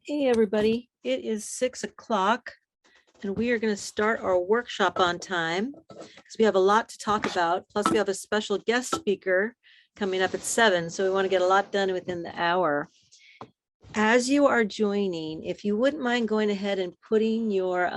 Hey, everybody. It is 6 o'clock and we are going to start our workshop on time because we have a lot to talk about. Plus, we have a special guest speaker coming up at 7. So we want to get a lot done within the hour. As you are joining, if you wouldn't mind going ahead and putting your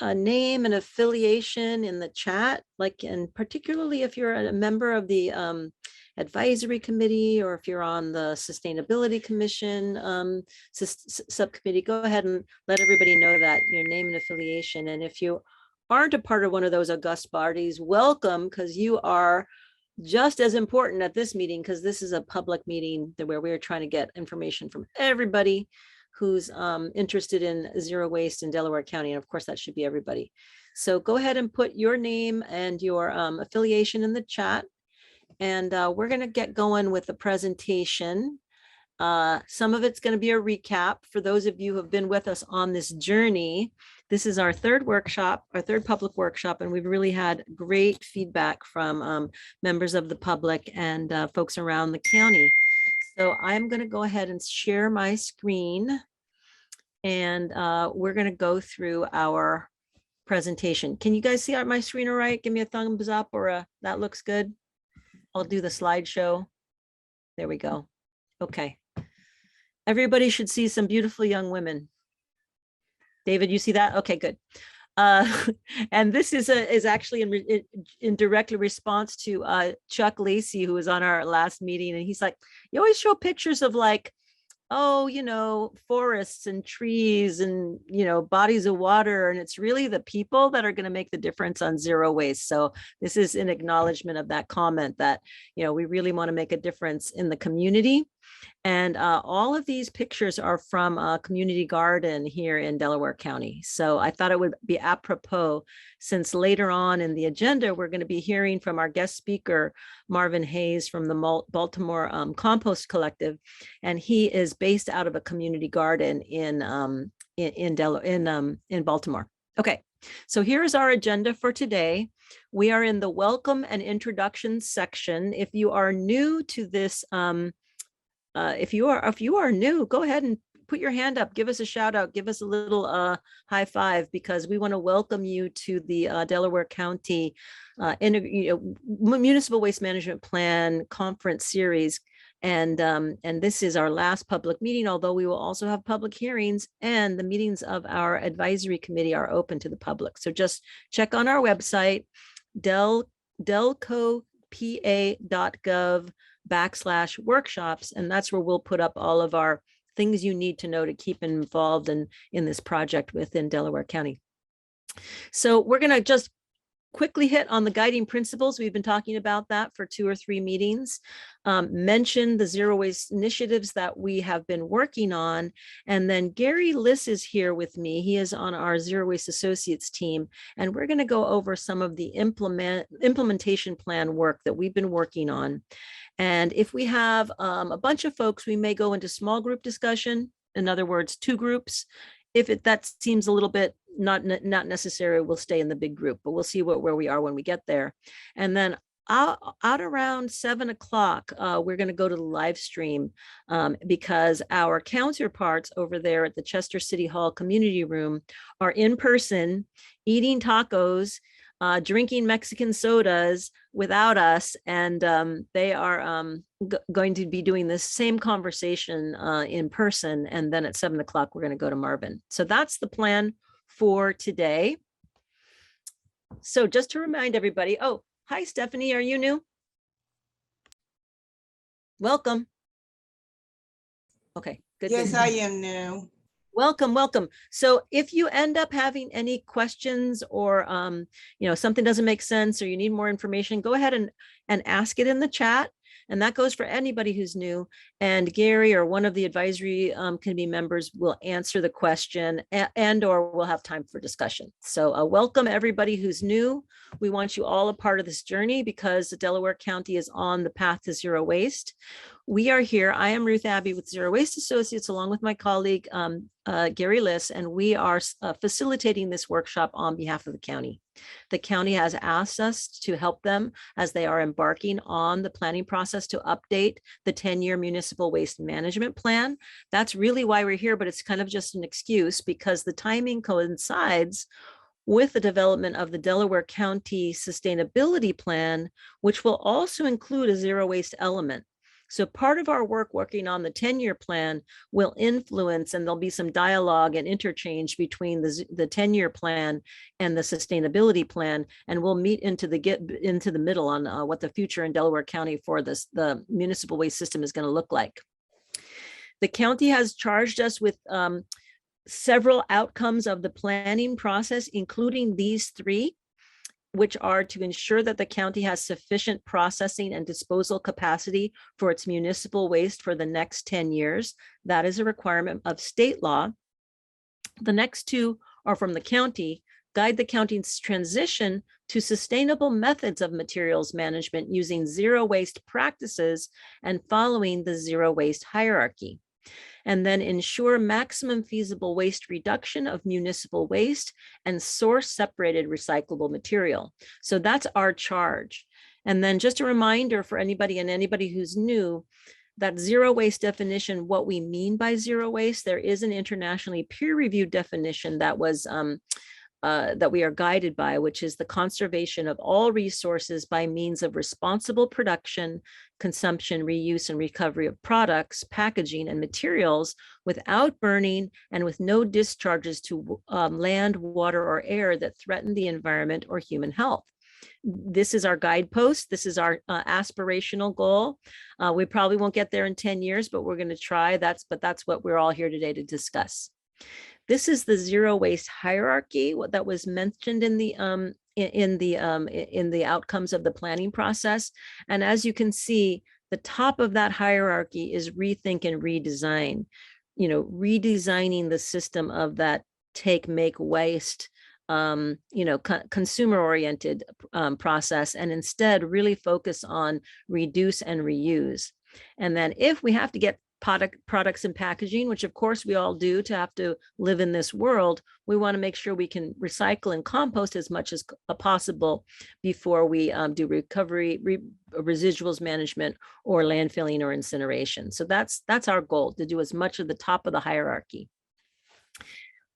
name and affiliation in the chat, and particularly if you're a member of the advisory committee, or if you're on the sustainability commission subcommittee, go ahead and let everybody know that your name and affiliation. And if you aren't a part of one of those august bodies, welcome, because you are just as important at this meeting, because this is a public meeting where we're trying to get information from everybody who's interested in zero waste in Delaware County. And of course, that should be everybody. So go ahead and put your name and your affiliation in the chat. And we're going to get going with the presentation. Some of it's going to be a recap for those of you who have been with us on this journey. This is our third workshop, our third public workshop, and we've really had great feedback from members of the public and folks around the county. So I'm going to go ahead and share my screen, and we're going to go through our presentation. Can you guys see my screen all right? Give me a thumbs up or that looks good. I'll do the slideshow. There we go. Okay. Everybody should see some beautiful young women. David, you see that? Okay, good. And this is actually in direct response to Chuck Lacey, who was on our last meeting. And he's like, you always show pictures of forests and trees and, bodies of water. And it's really the people that are going to make the difference on zero waste. So this is an acknowledgement of that comment that, we really want to make a difference in the community. And all of these pictures are from a community garden here in Delaware County. So I thought it would be apropos, since later on in the agenda, we're going to be hearing from our guest speaker, Marvin Hayes from the Baltimore Compost Collective. And he is based out of a community garden in Baltimore. Okay, so here's our agenda for today. We are in the welcome and introduction section. If you are new to this, if you are new, go ahead and put your hand up, give us a shout out, give us a little high five, because we want to welcome you to the Delaware County Municipal Waste Management Plan Conference Series. And this is our last public meeting, although we will also have public hearings, and the meetings of our advisory committee are open to the public. So just check on our website, delcopa.gov/workshops, and that's where we'll put up all of our things you need to know to keep involved in this project within Delaware County. So we're going to just quickly hit on the guiding principles. We've been talking about that for 2 or 3 meetings. Mention the zero waste initiatives that we have been working on. And then Gary Liss is here with me. He is on our Zero Waste Associates team. And we're going to go over some of the implementation plan work that we've been working on. And if we have a bunch of folks, we may go into small group discussion. In other words, 2 groups. If that seems a little bit not necessary, we'll stay in the big group, but we'll see where we are when we get there. And then out around 7 o'clock, we're going to go to the live stream because our counterparts over there at the Chester City Hall Community Room are in person, eating tacos, drinking Mexican sodas without us, and they are going to be doing this same conversation in person. And then at 7 o'clock, we're going to go to Marvin. So that's the plan for today. So just to remind everybody, oh, hi, Stephanie, are you new? Welcome. Okay, good. Yes, I am new. Welcome. So if you end up having any questions or, something doesn't make sense or you need more information, go ahead and ask it in the chat. And that goes for anybody who's new. And Gary or one of the advisory committee members will answer the question or we'll have time for discussion. So welcome everybody who's new. We want you all a part of this journey because Delaware County is on the path to zero waste. We are here. I am Ruth Abbey with Zero Waste Associates, along with my colleague, Gary Liss, and we are facilitating this workshop on behalf of the county. The county has asked us to help them as they are embarking on the planning process to update the 10-year municipal waste management plan. That's really why we're here, but it's kind of just an excuse because the timing coincides with the development of the Delaware County Sustainability Plan, which will also include a zero waste element. So part of our work working on the 10-year plan will influence, and there'll be some dialogue and interchange between the 10-year plan and the sustainability plan, and we'll meet into the middle on what the future in Delaware County for the municipal waste system is going to look like. The county has charged us with several outcomes of the planning process, including these three, which are to ensure that the county has sufficient processing and disposal capacity for its municipal waste for the next 10 years. That is a requirement of state law. The next two are from the county, guide the county's transition to sustainable methods of materials management using zero waste practices and following the zero waste hierarchy. And then ensure maximum feasible waste reduction of municipal waste and source separated recyclable material. So that's our charge. And then just a reminder for anybody who's new, that zero waste definition, what we mean by zero waste, there is an internationally peer-reviewed definition that was that we are guided by, which is the conservation of all resources by means of responsible production, consumption, reuse, and recovery of products, packaging, and materials without burning and with no discharges to land, water, or air that threaten the environment or human health. This is our guidepost. This is our aspirational goal. We probably won't get there in 10 years, but we're going to try. That's what we're all here today to discuss. This is the zero waste hierarchy, what that was mentioned in the outcomes of the planning process. And as you can see, the top of that hierarchy is rethink and redesign. Redesigning the system of that take, make, waste, consumer-oriented process, and instead really focus on reduce and reuse. And then if we have to get products and packaging, which of course we all do to have to live in this world, we want to make sure we can recycle and compost as much as possible before we do recovery, residuals management, or landfilling or incineration. So that's our goal, to do as much of the top of the hierarchy.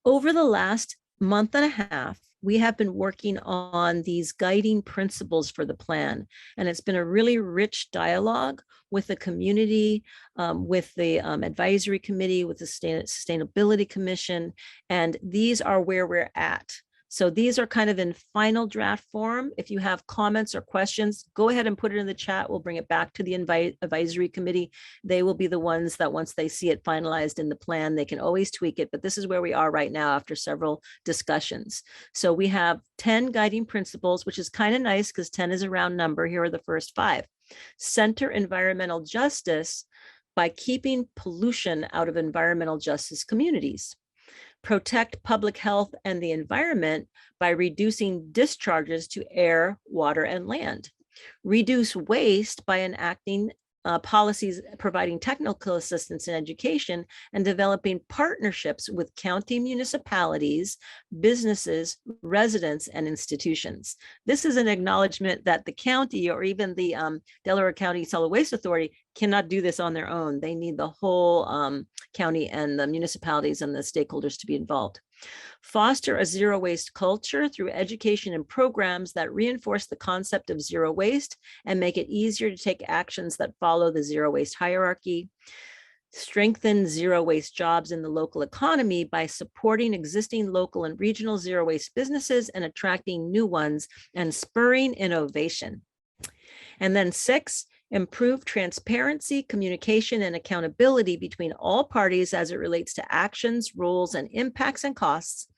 Over the last month and a half, we have been working on these guiding principles for the plan. And it's been a really rich dialogue with the community, with the advisory committee, with the Sustainability Commission. And these are where we're at. So these are kind of in final draft form. If you have comments or questions, go ahead and put it in the chat. We'll bring it back to the advisory committee. They will be the ones that once they see it finalized in the plan, they can always tweak it. But this is where we are right now after several discussions. So we have 10 guiding principles, which is kind of nice because 10 is a round number. Here are the first 5. Center environmental justice by keeping pollution out of environmental justice communities. Protect public health and the environment by reducing discharges to air, water, and land. Reduce waste by enacting policies providing technical assistance in education and developing partnerships with county municipalities, businesses, residents, and institutions. This is an acknowledgement that the county or even the Delaware County Solid Waste Authority cannot do this on their own. They need the whole county and the municipalities and the stakeholders to be involved. Foster a zero waste culture through education and programs that reinforce the concept of zero waste and make it easier to take actions that follow the zero waste hierarchy. Strengthen zero waste jobs in the local economy by supporting existing local and regional zero waste businesses and attracting new ones and spurring innovation. And then 6, improve transparency, communication, and accountability between all parties as it relates to actions, rules, and impacts and costs.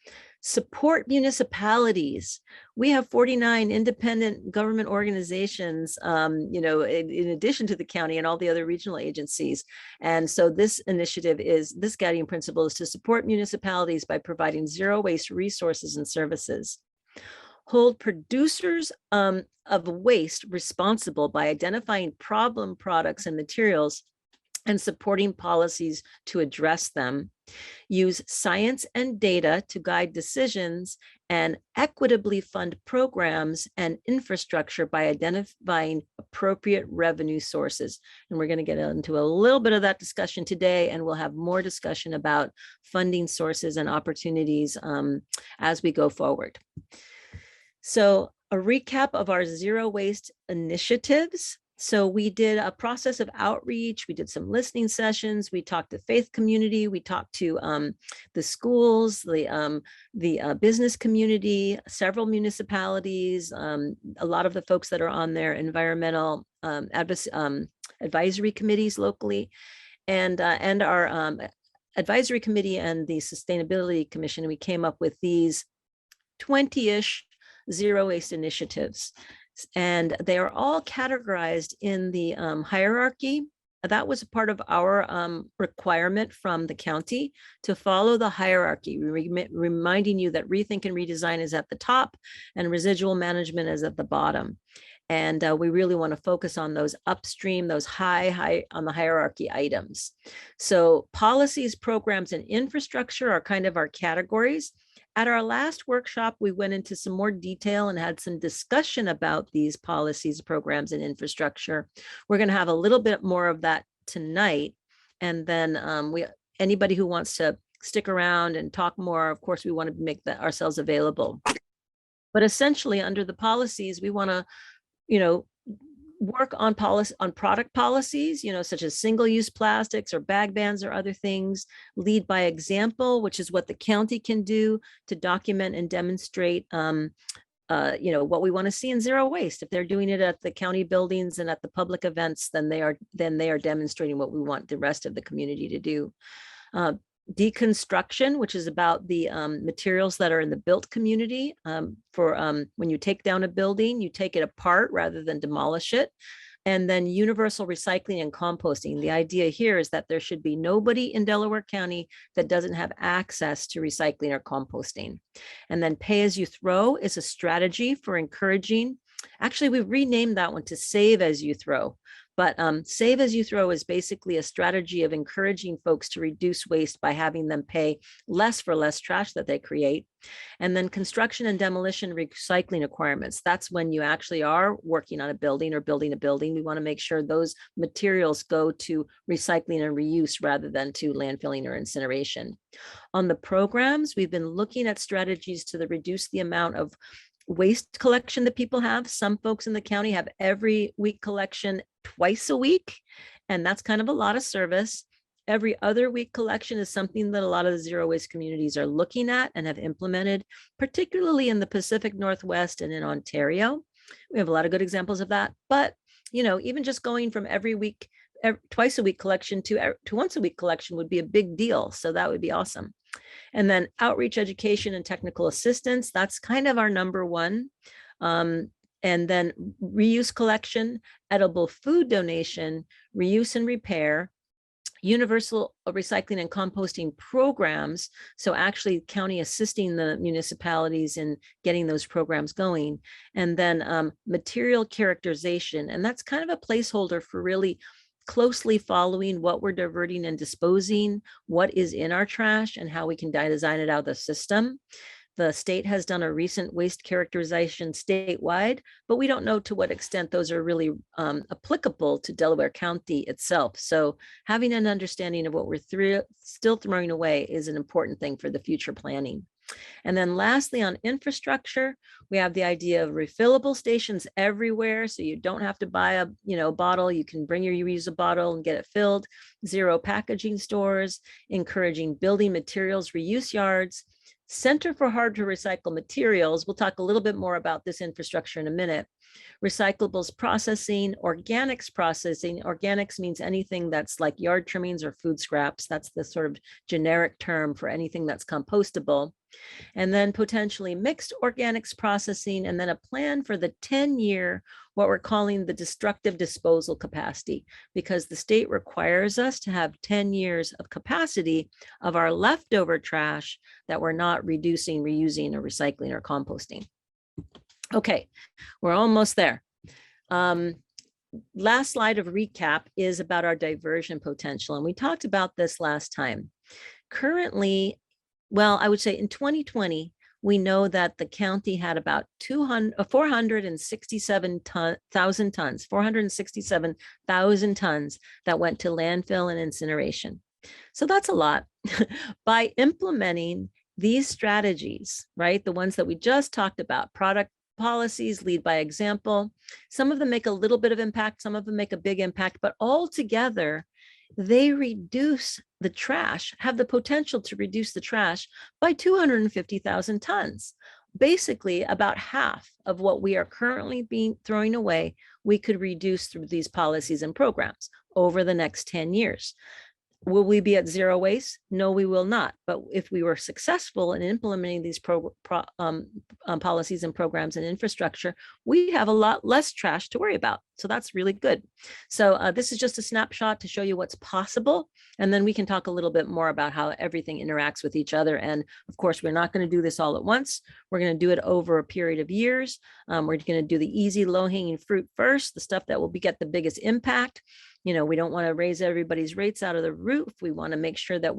Support municipalities. We have 49 independent government organizations, in addition to the county and all the other regional agencies. And so this guiding principle is to support municipalities by providing zero waste resources and services. Hold producers of waste responsible by identifying problem products and materials and supporting policies to address them, use science and data to guide decisions, and equitably fund programs and infrastructure by identifying appropriate revenue sources. And we're going to get into a little bit of that discussion today, and we'll have more discussion about funding sources and opportunities as we go forward. So a recap of our zero waste initiatives. So we did a process of outreach. We did some listening sessions. We talked to faith community. We talked to the schools, the business community, several municipalities, a lot of the folks that are on their environmental advisory committees locally, and our advisory committee and the Sustainability Commission. We came up with these 20-ish zero waste initiatives. And they are all categorized in the hierarchy. That was a part of our requirement from the county to follow the hierarchy, reminding you that rethink and redesign is at the top and residual management is at the bottom. And we really want to focus on those upstream, those high on the hierarchy items. So policies, programs, and infrastructure are kind of our categories. At our last workshop, we went into some more detail and had some discussion about these policies, programs, and infrastructure. We're going to have a little bit more of that tonight. And then anybody who wants to stick around and talk more, of course, we want to make that ourselves available. But essentially, under the policies, we want to, work on product policies, such as single-use plastics or bag bans or other things, lead by example, which is what the county can do to document and demonstrate, what we want to see in zero waste. If they're doing it at the county buildings and at the public events, then they are demonstrating what we want the rest of the community to do. Deconstruction, which is about the materials that are in the built community. When you take down a building, you take it apart rather than demolish it. And then universal recycling and composting. The idea here is that there should be nobody in Delaware County that doesn't have access to recycling or composting. And then pay as you throw is a strategy for encouraging. Actually, we've renamed that one to save as you throw. But save as you throw is basically a strategy of encouraging folks to reduce waste by having them pay less for less trash that they create. And then construction and demolition recycling requirements. That's when you actually are working on a building or building a building. We want to make sure those materials go to recycling and reuse rather than to landfilling or incineration. On the programs, we've been looking at strategies to reduce the amount of waste collection that people have. Some folks in the county have every week collection twice a week, and that's kind of a lot of service. Every other week collection is something that a lot of the zero waste communities are looking at and have implemented, particularly in the Pacific Northwest and in Ontario. We have a lot of good examples of that, but even just going from twice a week collection to once a week collection would be a big deal. So that would be awesome. And then outreach, education, and technical assistance. That's kind of our number one. And then reuse collection, edible food donation, reuse and repair, universal recycling and composting programs. So actually county assisting the municipalities in getting those programs going. And then material characterization. And that's kind of a placeholder for really closely following what we're diverting and disposing, what is in our trash, and how we can design it out of the system. The state has done a recent waste characterization statewide, but we don't know to what extent those are really applicable to Delaware County itself. So having an understanding of what we're still throwing away is an important thing for the future planning. And then lastly, on infrastructure, we have the idea of refillable stations everywhere. So you don't have to buy a bottle. You can bring your reusable bottle and get it filled. Zero packaging stores, encouraging building materials reuse yards, Center for Hard to Recycle Materials. We'll talk a little bit more about this infrastructure in a minute. Recyclables processing, organics processing. Organics means anything that's like yard trimmings or food scraps. That's the sort of generic term for anything that's compostable. And then potentially mixed organics processing, and then a plan for the 10-year, what we're calling the destructive disposal capacity, because the state requires us to have 10 years of capacity of our leftover trash that we're not reducing, reusing, or recycling or composting. Okay, we're almost there. last slide of recap is about our diversion potential. And we talked about this last time. Currently, well, I would say in 2020, we know that the county had about 467,000 tons, 467,000 tons that went to landfill and incineration. So that's a lot. By implementing these strategies, right, the ones that we just talked about, product policies, lead by example, some of them make a little bit of impact, some of them make a big impact, but all together, they reduce the trash, have the potential to reduce the trash by 250,000 tons. Basically, about half of what we are currently throwing away, we could reduce through these policies and programs over the next 10 years. Will we be at zero waste? No, we will not. But if we were successful in implementing these policies and programs and infrastructure, we have a lot less trash to worry about. So that's really good. So this is just a snapshot to show you what's possible. And then we can talk a little bit more about how everything interacts with each other. And of course, we're not going to do this all at once. We're going to do it over a period of years. We're going to do the easy low-hanging fruit first, the stuff that will get the biggest impact. You know, we don't want to raise everybody's rates out of the roof. We want to make sure that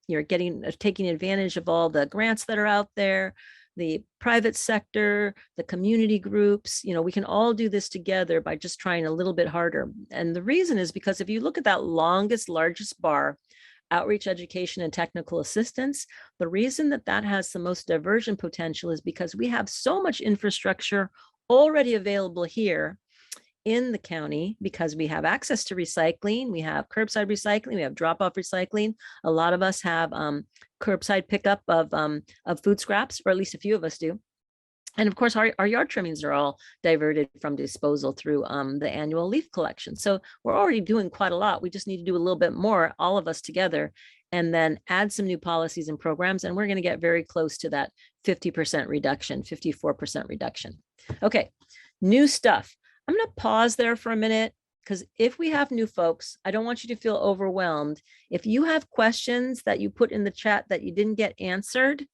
you're taking advantage of all the grants that are out there, the private sector, the community groups. You know, we can all do this together by just trying a little bit harder. And the reason is because if you look at that largest bar, outreach, education, and technical assistance, the reason that has the most diversion potential is because we have so much infrastructure already available here in the county, because we have access to recycling, we have curbside recycling, we have drop-off recycling. A lot of us have curbside pickup of food scraps, or at least a few of us do. And of course, our yard trimmings are all diverted from disposal through the annual leaf collection. So we're already doing quite a lot. We just need to do a little bit more, all of us together, and then add some new policies and programs. And we're going to get very close to that 50% reduction, 54% reduction. Okay, new stuff. I'm going to pause there for a minute, because if we have new folks, I don't want you to feel overwhelmed. If you have questions that you put in the chat that you didn't get answered,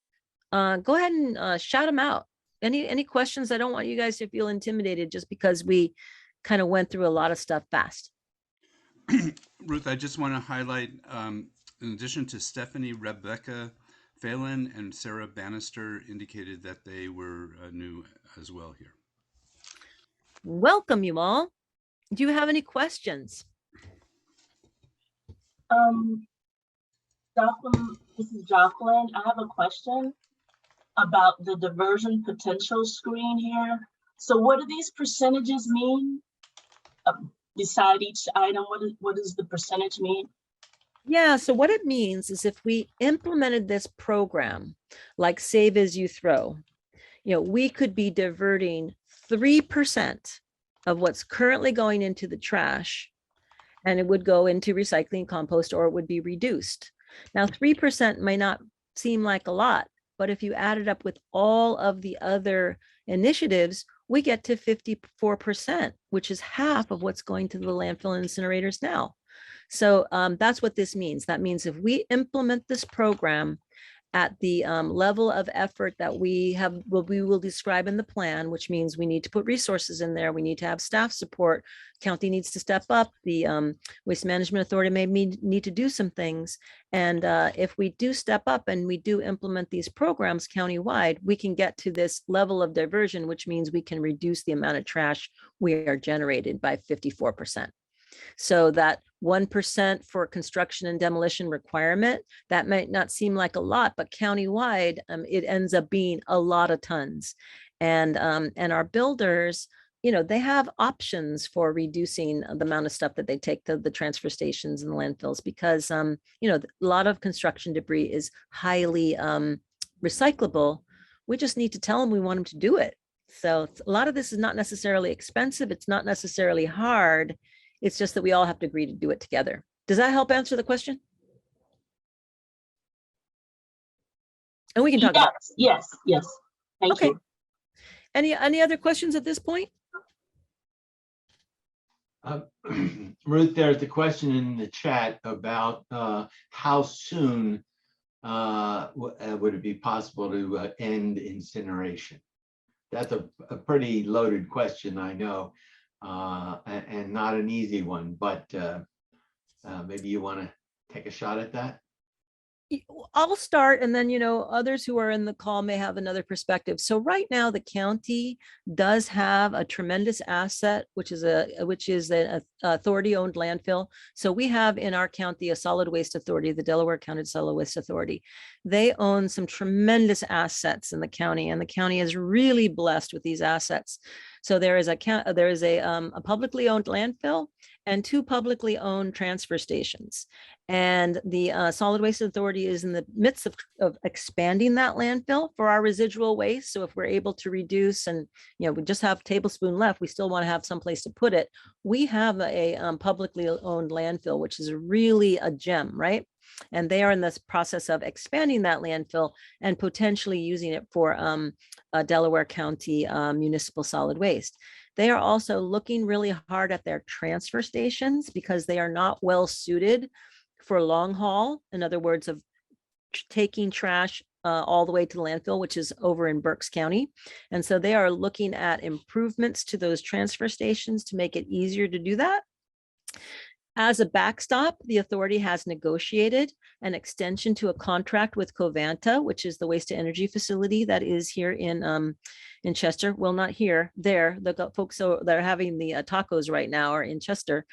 go ahead and shout them out. Any questions? I don't want you guys to feel intimidated just because we kind of went through a lot of stuff fast. Ruth, I just want to highlight, in addition to Stephanie, Rebecca Phelan and Sarah Bannister indicated that they were new as well here. Welcome, you all. Do you have any questions? Jocelyn, this is Jocelyn. I have a question about the diversion potential screen here. So what do these percentages mean? Beside each item, what does the percentage mean? Yeah, so what it means is if we implemented this program, like Save As You Throw, you know, we could be diverting 3% of what's currently going into the trash, and it would go into recycling, compost, or it would be reduced. Now, 3% may not seem like a lot, but if you add it up with all of the other initiatives, we get to 54%, which is half of what's going to the landfill and incinerators now. So that's what this means. That means if we implement this program at the level of effort that we will describe in the plan, which means we need to put resources in there. We need to have staff support. County needs to step up. The Waste Management Authority may need to do some things. And if we do step up and we do implement these programs countywide, we can get to this level of diversion, which means we can reduce the amount of trash we are generated by 54%. So that 1% for construction and demolition requirement, that might not seem like a lot, but countywide, it ends up being a lot of tons. And our builders, you know, they have options for reducing the amount of stuff that they take to the transfer stations and the landfills, because, you know, a lot of construction debris is highly recyclable. We just need to tell them we want them to do it. So a lot of this is not necessarily expensive. It's not necessarily hard. It's just that we all have to agree to do it together. Does that help answer the question? And we can talk about it. Yes. Thank you. Any other questions at this point? Ruth, there's a question in the chat about how soon would it be possible to end incineration? That's a pretty loaded question, I know. and not an easy one, but maybe you want to take a shot at that? I'll start, and then, others who are in the call may have another perspective. So right now, the county does have a tremendous asset, which is an authority-owned landfill. So we have in our county a solid waste authority, the Delaware County Solid Waste Authority. They own some tremendous assets in the county, and the county is really blessed with these assets. So there is a publicly owned landfill and 2 publicly owned transfer stations. And the Solid Waste Authority is in the midst of expanding that landfill for our residual waste. So if we're able to reduce and, we just have a tablespoon left, we still want to have someplace to put it. We have a publicly owned landfill, which is really a gem, right? And they are in this process of expanding that landfill and potentially using it for Delaware County municipal solid waste. They are also looking really hard at their transfer stations because they are not well suited for long haul. In other words, of taking trash all the way to the landfill, which is over in Berks County. And so they are looking at improvements to those transfer stations to make it easier to do that. As a backstop, the authority has negotiated an extension to a contract with Covanta, which is the waste to energy facility that is here in Chester. Well, not here, there. The folks that are having the tacos right now are in Chester.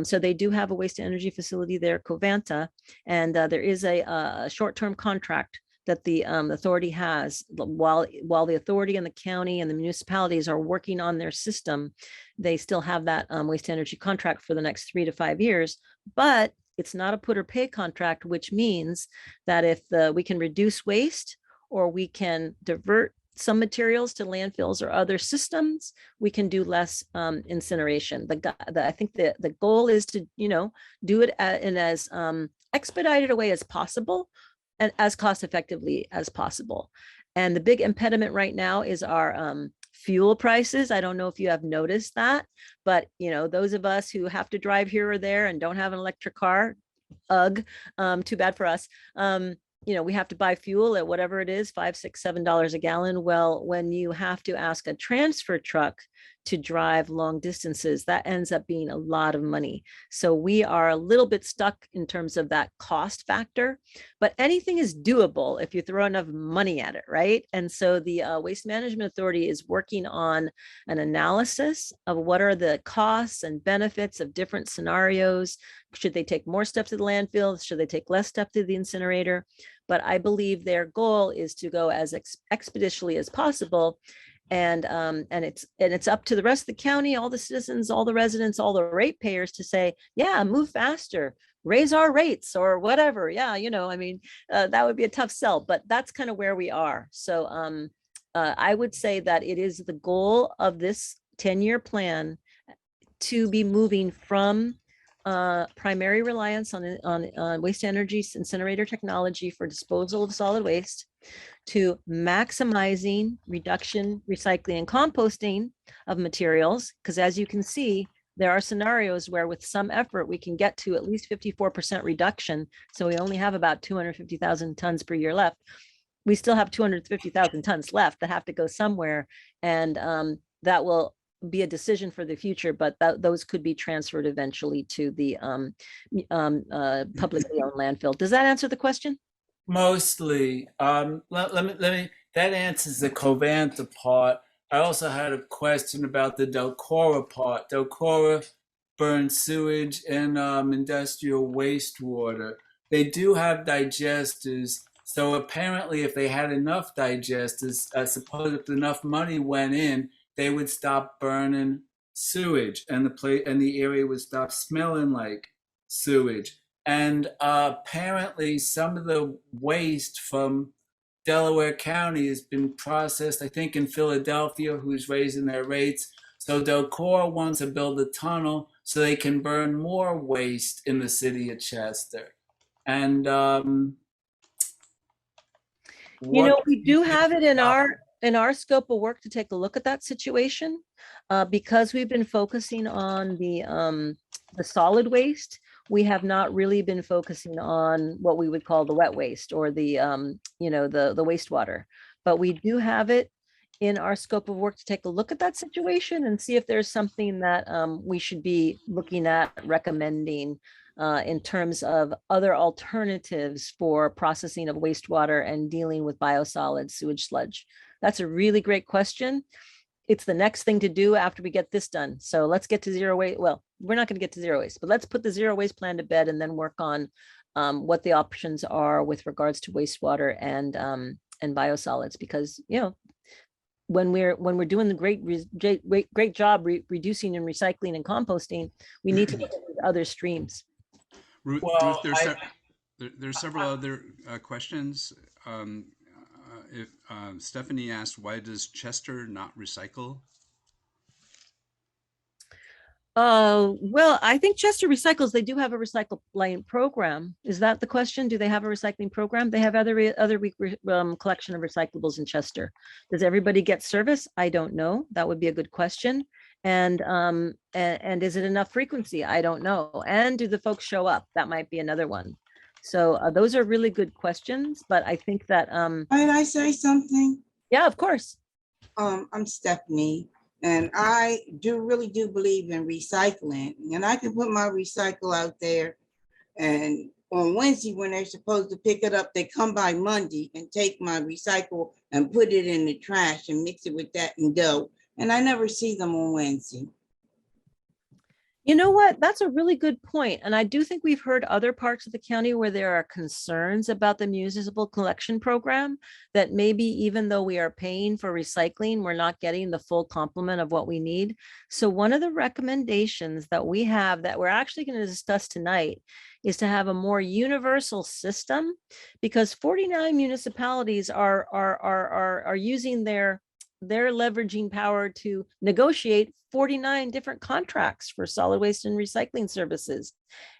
So they do have a waste to energy facility there, Covanta, and there is a short-term contract that the authority has while the authority and the county and the municipalities are working on their system. They still have that waste energy contract for the next 3 to 5 years, but it's not a put or pay contract, which means that if we can reduce waste or we can divert some materials to landfills or other systems, we can do less incineration. I think the goal is to do it in as expedited a way as possible and as cost effectively as possible. And the big impediment right now is our fuel prices. I don't know if you have noticed that, but those of us who have to drive here or there and don't have an electric car, ugh, too bad for us. We have to buy fuel at whatever it is, $5, $6, $7 a gallon. Well, when you have to ask a transfer truck to drive long distances, that ends up being a lot of money. So we are a little bit stuck in terms of that cost factor, but anything is doable if you throw enough money at it, right? And so the Waste Management Authority is working on an analysis of what are the costs and benefits of different scenarios. Should they take more stuff to the landfill? Should they take less stuff to the incinerator? But I believe their goal is to go as expeditiously as possible. And it's up to the rest of the county, all the citizens, all the residents, all the ratepayers to say, yeah, move faster, raise our rates or whatever. Yeah, that would be a tough sell, but that's kind of where we are. So I would say that it is the goal of this 10-year plan to be moving from primary reliance on waste energy incinerator technology for disposal of solid waste to maximizing reduction, recycling, and composting of materials. Because as you can see, there are scenarios where with some effort, we can get to at least 54% reduction. So we only have about 250,000 tons per year left. We still have 250,000 tons left that have to go somewhere. And that will be a decision for the future, but those could be transferred eventually to the publicly owned landfill. Does that answer the question? Mostly. Let me, that answers the Covanta part. I also had a question about the Delcora part. Delcora burns sewage and industrial wastewater. They do have digesters. So apparently if they had enough digesters, I suppose if enough money went in, they would stop burning sewage and the area would stop smelling like sewage. And apparently some of the waste from Delaware County has been processed, I think, in Philadelphia, who's raising their rates. So Delcora wants to build a tunnel so they can burn more waste in the city of Chester. And we do have it in our scope of work to take a look at that situation, because we've been focusing on the solid waste. We have not really been focusing on what we would call the wet waste or the wastewater, but we do have it in our scope of work to take a look at that situation and see if there's something that we should be looking at recommending in terms of other alternatives for processing of wastewater and dealing with biosolids, sewage sludge. That's a really great question. It's the next thing to do after we get this done. So let's get to zero waste. Well, we're not going to get to zero waste, but let's put the zero waste plan to bed and then work on what the options are with regards to wastewater and biosolids, because, you know, when we're doing the great job reducing and recycling and composting, we need to look at other streams. Ruth, Well, there's several other questions. Stephanie asked, why does Chester not recycle? Well, I think Chester Recycles, they do have a recycling program. Is that the question? Do they have a recycling program? They have other week collection of recyclables in Chester. Does everybody get service? I don't know. That would be a good question. And is it enough frequency? I don't know. And do the folks show up? That might be another one. So those are really good questions, but I think that Might I say something? yeah, of course. I'm Stephanie, and I really do believe in recycling, and I can put my recycle out there. And on Wednesday, when they're supposed to pick it up, they come by Monday and take my recycle and put it in the trash and mix it with that and dough. And I never see them on Wednesday. You know what? That's a really good point. And I do think we've heard other parts of the county where there are concerns about the municipal collection program, that maybe even though we are paying for recycling, we're not getting the full complement of what we need. So one of the recommendations that we have that we're actually going to discuss tonight is to have a more universal system, because 49 municipalities are using their leveraging power to negotiate 49 different contracts for solid waste and recycling services.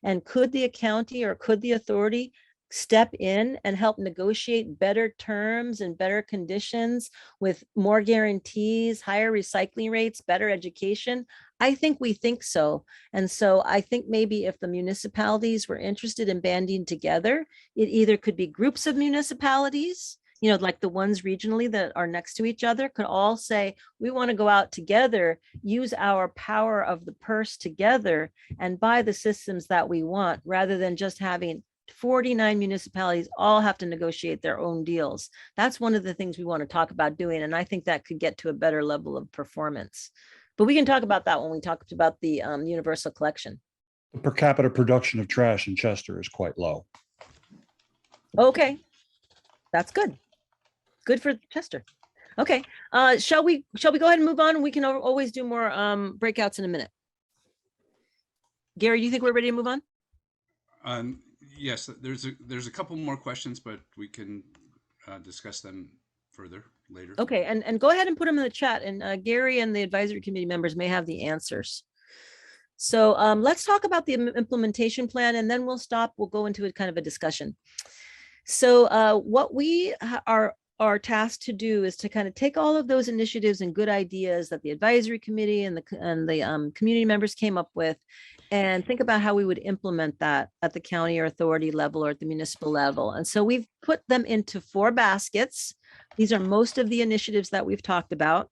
And could the county or could the authority step in and help negotiate better terms and better conditions with more guarantees, higher recycling rates, better education? I think we think so. And so I think maybe if the municipalities were interested in banding together, it either could be groups of municipalities, you know, like the ones regionally that are next to each other, could all say, we want to go out together, use our power of the purse together and buy the systems that we want, rather than just having 49 municipalities all have to negotiate their own deals. That's one of the things we want to talk about doing. And I think that could get to a better level of performance. But we can talk about that when we talk about the universal collection. The per capita production of trash in Chester is quite low. Okay, that's good. Good for Chester. Okay, shall we go ahead and move on? We can always do more breakouts in a minute. Gary, do you think we're ready to move on? Yes, there's a couple more questions, but we can discuss them further later. Okay, and go ahead and put them in the chat, and Gary and the advisory committee members may have the answers. So let's talk about the implementation plan, and then we'll stop. We'll go into a kind of a discussion. So what we are tasked to do is to kind of take all of those initiatives and good ideas that the advisory committee and the community members came up with, and think about how we would implement that at the county or authority level or at the municipal level. And so we've put them into 4 baskets. These are most of the initiatives that we've talked about.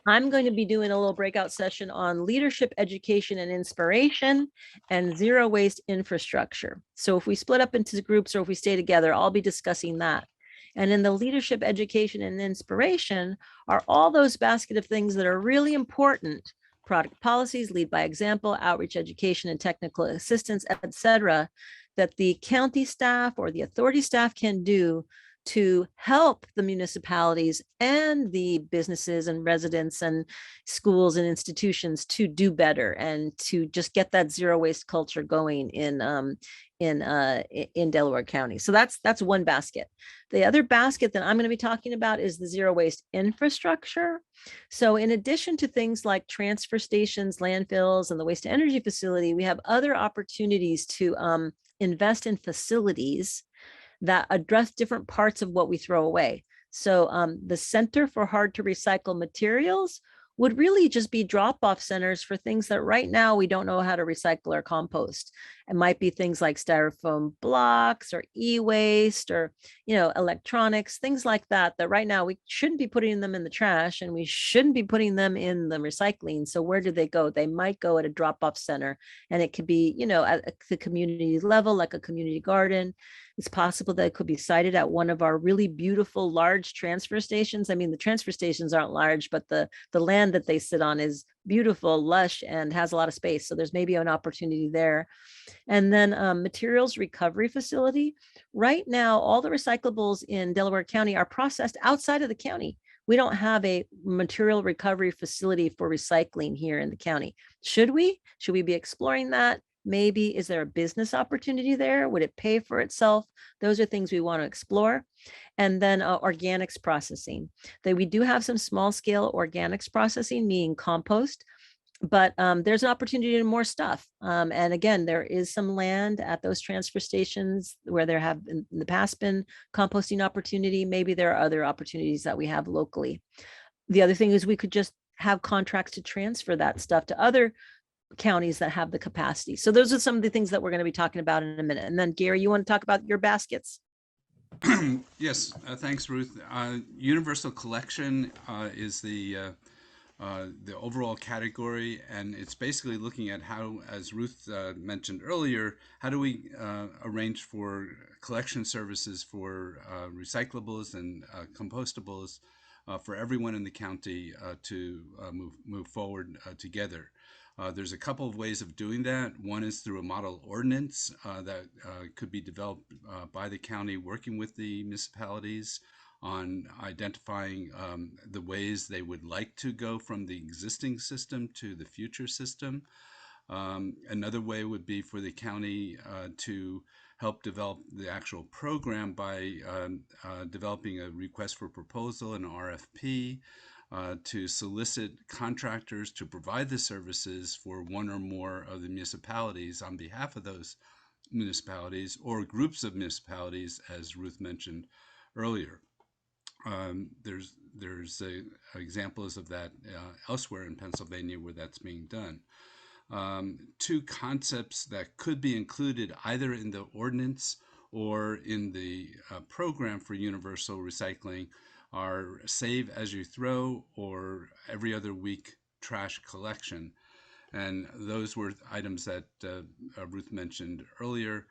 I'm going to be doing a little breakout session on leadership, education, and inspiration, and zero waste infrastructure. So if we split up into groups or if we stay together, I'll be discussing that. And in the leadership, education, and inspiration are all those basket of things that are really important: product policies, lead by example, outreach, education, and technical assistance, etc., that the county staff or the authority staff can do to help the municipalities and the businesses and residents and schools and institutions to do better and to just get that zero waste culture going in Delaware County. So that's one basket. The other basket that I'm going to be talking about is the zero waste infrastructure. So in addition to things like transfer stations, landfills, and the waste to energy facility, we have other opportunities to invest in facilities that address different parts of what we throw away. So the Center for Hard to Recycle Materials would really just be drop-off centers for things that right now we don't know how to recycle or compost. It might be things like styrofoam blocks or e-waste or, electronics, things like that, that right now we shouldn't be putting them in the trash and we shouldn't be putting them in the recycling. So where do they go? They might go at a drop-off center, and it could be, at the community level, like a community garden. It's possible that it could be sited at one of our really beautiful large transfer stations. I mean, the transfer stations aren't large, but the land that they sit on is beautiful, lush, and has a lot of space. So there's maybe an opportunity there. And then materials recovery facility. Right now, all the recyclables in Delaware County are processed outside of the county. We don't have a material recovery facility for recycling here in the county. Should we? Should we be exploring that? Maybe. Is there a business opportunity there? Would it pay for itself? Those are things we want to explore. And then organics processing. That we do have some small scale organics processing, meaning compost, but there's an opportunity to do more stuff. And again, there is some land at those transfer stations where there have in the past been composting opportunity. Maybe there are other opportunities that we have locally. The other thing is we could just have contracts to transfer that stuff to other counties that have the capacity. So those are some of the things that we're going to be talking about in a minute. And then Gary, you want to talk about your baskets? Yes, thanks, Ruth. Universal collection is the overall category, and it's basically looking at how, as Ruth mentioned earlier, how do we arrange for collection services for recyclables and compostables for everyone in the county to move forward together. There's a couple of ways of doing that. One is through a model ordinance that could be developed by the county, working with the municipalities on identifying the ways they would like to go from the existing system to the future system. Another way would be for the county to help develop the actual program by developing a request for proposal, an RFP, to solicit contractors to provide the services for one or more of the municipalities on behalf of those municipalities or groups of municipalities, as Ruth mentioned earlier. There's examples of that elsewhere in Pennsylvania where that's being done. Two concepts that could be included either in the ordinance or in the program for universal recycling are save as you throw or every other week trash collection. And those were items that Ruth mentioned earlier.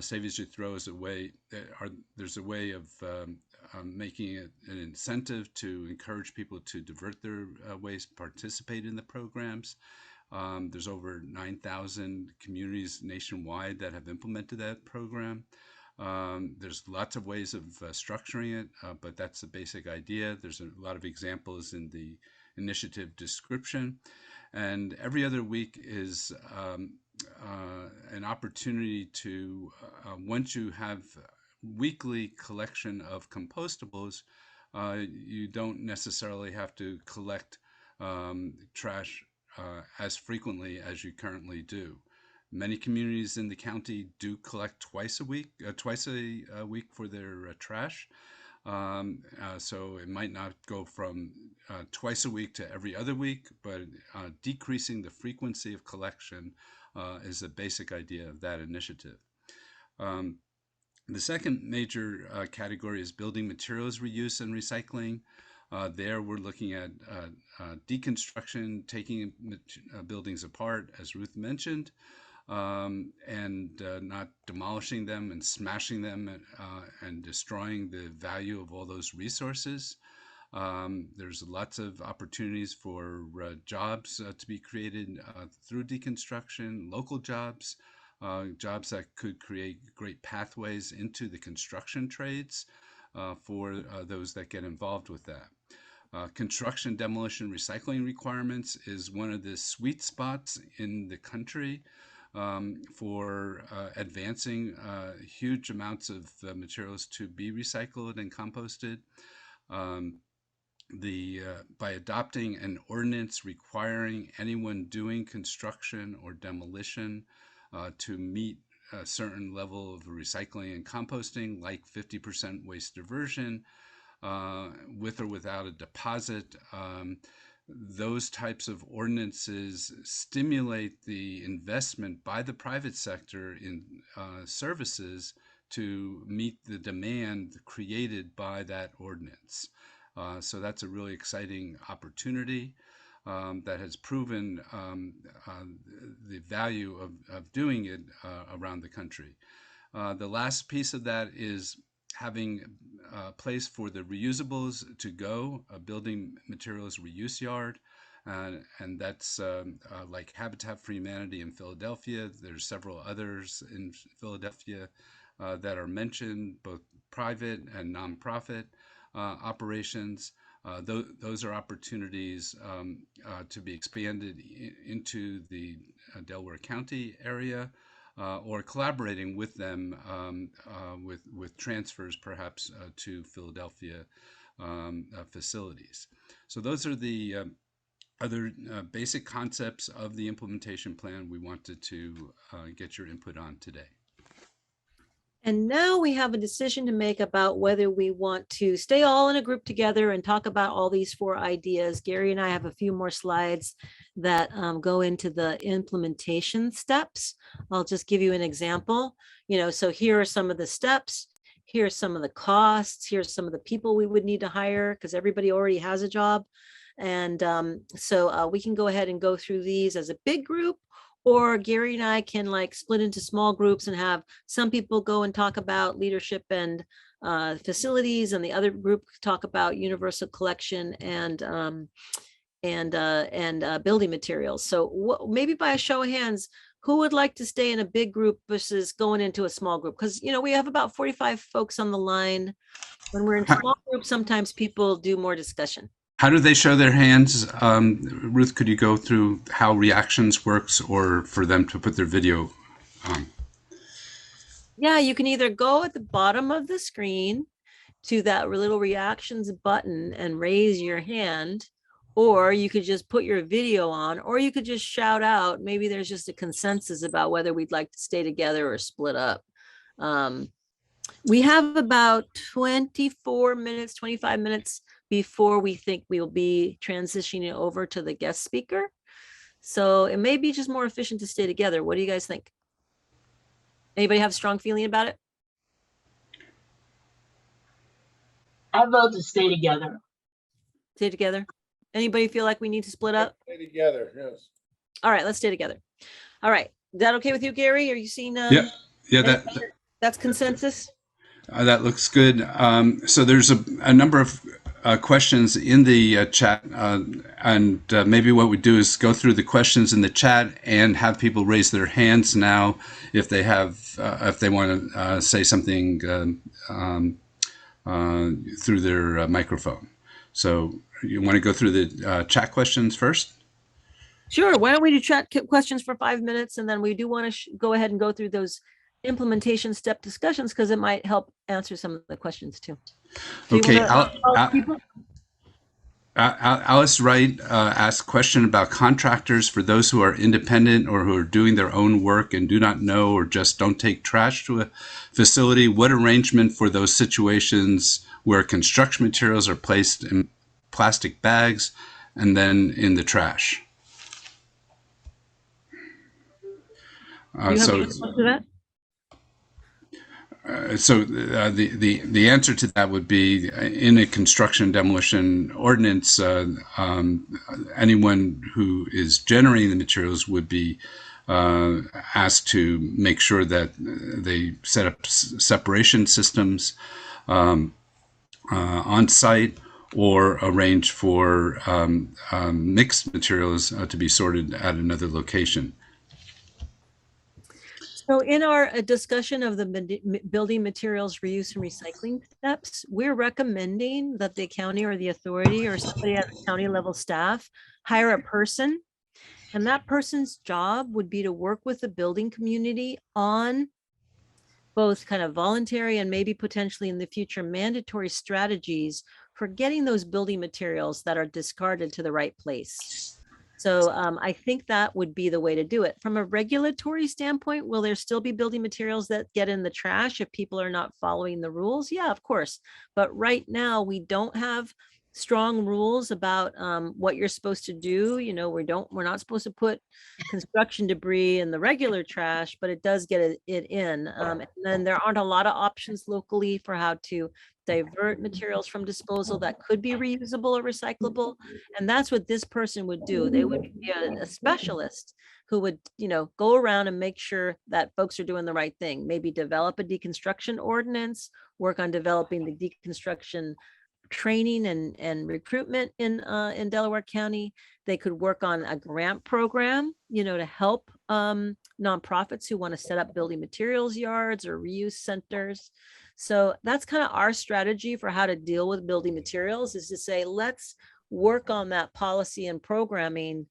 Save as you throw is a way, there's a way of making it an incentive to encourage people to divert their waste, participate in the programs. There's over 9,000 communities nationwide that have implemented that program. There's lots of ways of structuring it, but that's the basic idea. There's a lot of examples in the initiative description. And every other week is an opportunity to, once you have weekly collection of compostables, you don't necessarily have to collect trash as frequently as you currently do. Many communities in the county do collect twice a week for their trash. So it might not go from twice a week to every other week, but decreasing the frequency of collection is the basic idea of that initiative. The second major category is building materials reuse and recycling. There we're looking at deconstruction, taking buildings apart, as Ruth mentioned, and not demolishing them and smashing them and destroying the value of all those resources. There's lots of opportunities for jobs to be created through deconstruction, local jobs, jobs that could create great pathways into the construction trades for those that get involved with that. Construction, demolition, recycling requirements is one of the sweet spots in the country for advancing huge amounts of materials to be recycled and composted. By adopting an ordinance requiring anyone doing construction or demolition to meet a certain level of recycling and composting, like 50% waste diversion, with or without a deposit, those types of ordinances stimulate the investment by the private sector in services to meet the demand created by that ordinance. So that's a really exciting opportunity that has proven the value of doing it around the country. The last piece of that is having a place for the reusables to go, a building materials reuse yard. And that's like Habitat for Humanity in Philadelphia. There's several others in Philadelphia that are mentioned, both private and nonprofit operations. Those are opportunities to be expanded into the Delaware County area, or collaborating with them with transfers perhaps to Philadelphia facilities. So those are the other basic concepts of the implementation plan we wanted to get your input on today. And now we have a decision to make about whether we want to stay all in a group together and talk about all these 4 ideas. Gary and I have a few more slides that go into the implementation steps. I'll just give you an example. So here are some of the steps. Here's some of the costs. Here's some of the people we would need to hire because everybody already has a job. And so we can go ahead and go through these as a big group, or Gary and I can like split into small groups and have some people go and talk about leadership and facilities, and the other group talk about universal collection and building materials. So maybe by a show of hands, who would like to stay in a big group versus going into a small group? Because we have about 45 folks on the line. When we're in small groups, sometimes people do more discussion. How do they show their hands? Ruth, could you go through how reactions works, or for them to put their video on? Yeah, you can either go at the bottom of the screen to that little reactions button and raise your hand, or you could just put your video on, or you could just shout out. Maybe there's just a consensus about whether we'd like to stay together or split up. We have about 24 minutes, 25 minutes before we think we'll be transitioning over to the guest speaker. So it may be just more efficient to stay together. What do you guys think? Anybody have a strong feeling about it? I vote to stay together. Stay together. Anybody feel like we need to split up? Stay together, yes. All right, let's stay together. All right. Is that okay with you, Gary? Are you seeing? Yeah, that's consensus. That looks good. So there's a number of questions in the chat, and maybe what we do is go through the questions in the chat and have people raise their hands now if they have, if they want to say something through their microphone. So you want to go through the chat questions first? Sure. Why don't we do chat questions for 5 minutes, and then we do want to go ahead and go through those implementation step discussions because it might help answer some of the questions too. So okay. Alice Wright asked a question about contractors for those who are independent or who are doing their own work and do not know or just don't take trash to a facility. What arrangement for those situations where construction materials are placed in plastic bags and then in the trash? Do you have an answer to that? The answer to that would be in a construction demolition ordinance, anyone who is generating the materials would be asked to make sure that they set up separation systems on site, or arrange for mixed materials to be sorted at another location. So in our discussion of the building materials reuse and recycling steps, we're recommending that the county or the authority or somebody at the county level staff hire a person. And that person's job would be to work with the building community on both kind of voluntary and maybe potentially in the future mandatory strategies for getting those building materials that are discarded to the right place. So I think that would be the way to do it. From a regulatory standpoint, will there still be building materials that get in the trash if people are not following the rules? Yeah, of course. But right now we don't have strong rules about what you're supposed to do. You know, we're not supposed to put construction debris in the regular trash, but it does get it in. And then there aren't a lot of options locally for how to divert materials from disposal that could be reusable or recyclable. And that's what this person would do. They would be a specialist who would, you know, go around and make sure that folks are doing the right thing. Maybe develop a deconstruction ordinance, work on developing the deconstruction training and recruitment in Delaware County. They could work on a grant program, you know, to help nonprofits who want to set up building materials yards or reuse centers. So that's kind of our strategy for how to deal with building materials, is to say, let's work on that policy and programming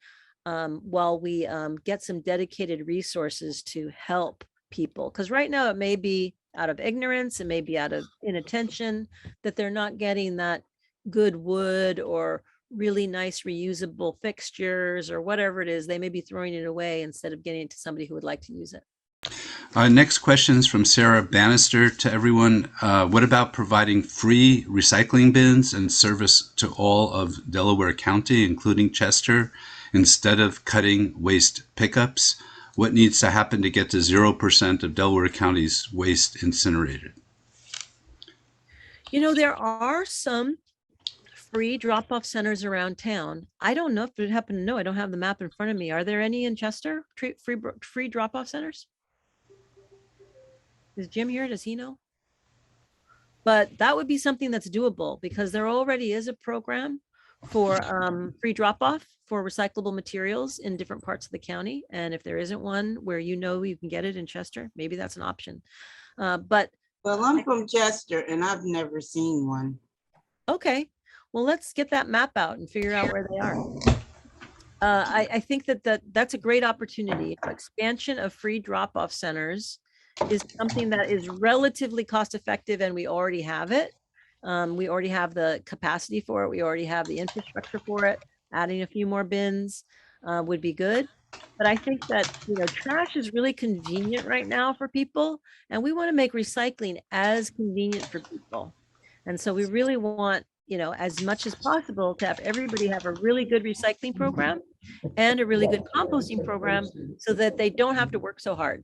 while we get some dedicated resources to help people. Because right now it may be out of ignorance, it may be out of inattention that they're not getting that good wood or really nice reusable fixtures or whatever it is. They may be throwing it away instead of getting it to somebody who would like to use it. Next question is from Sarah Bannister to everyone. What about providing free recycling bins and service to all of Delaware County, including Chester, instead of cutting waste pickups? What needs to happen to get to 0% of Delaware County's waste incinerated? You know, there are some free drop-off centers around town. I don't know if you happen to know, I don't have the map in front of me. Are there any in Chester, free drop-off centers? Is Jim here? Does he know? But that would be something that's doable, because there already is a program for free drop-off for recyclable materials in different parts of the county. And if there isn't one where you know you can get it in Chester, maybe that's an option. But Well, I'm from Chester and I've never seen one. okay, well, let's get that map out and figure out where they are. I think that's a great opportunity. Expansion of free drop-off centers is something that is relatively cost effective, and we already have it. We already have the capacity for it. We already have the infrastructure for it. Adding a few more bins would be good. But I think that, you know, trash is really convenient right now for people, and we want to make recycling as convenient for people. And so we really want, you know, as much as possible to have everybody have a really good recycling program and a really good composting program so that they don't have to work so hard.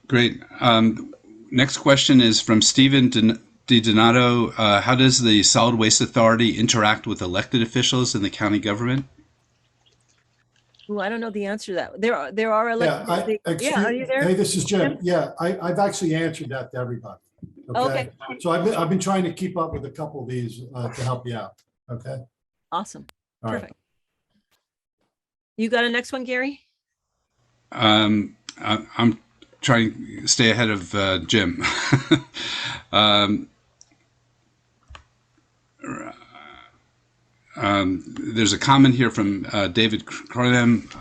Great. Next question is from Stephen DiDonato. How does the Solid Waste Authority interact with elected officials in the county government? Oh, I don't know the answer to that. There are elected. Yeah, are you there? Hey, this is Jim. Yeah, I've actually answered that to everybody. Okay. So I've been trying to keep up with a couple of these to help you out. Okay. Awesome. All right. Perfect. You got a next one, Gary? I'm trying to stay ahead of Jim. There's a comment here from David Cronheim.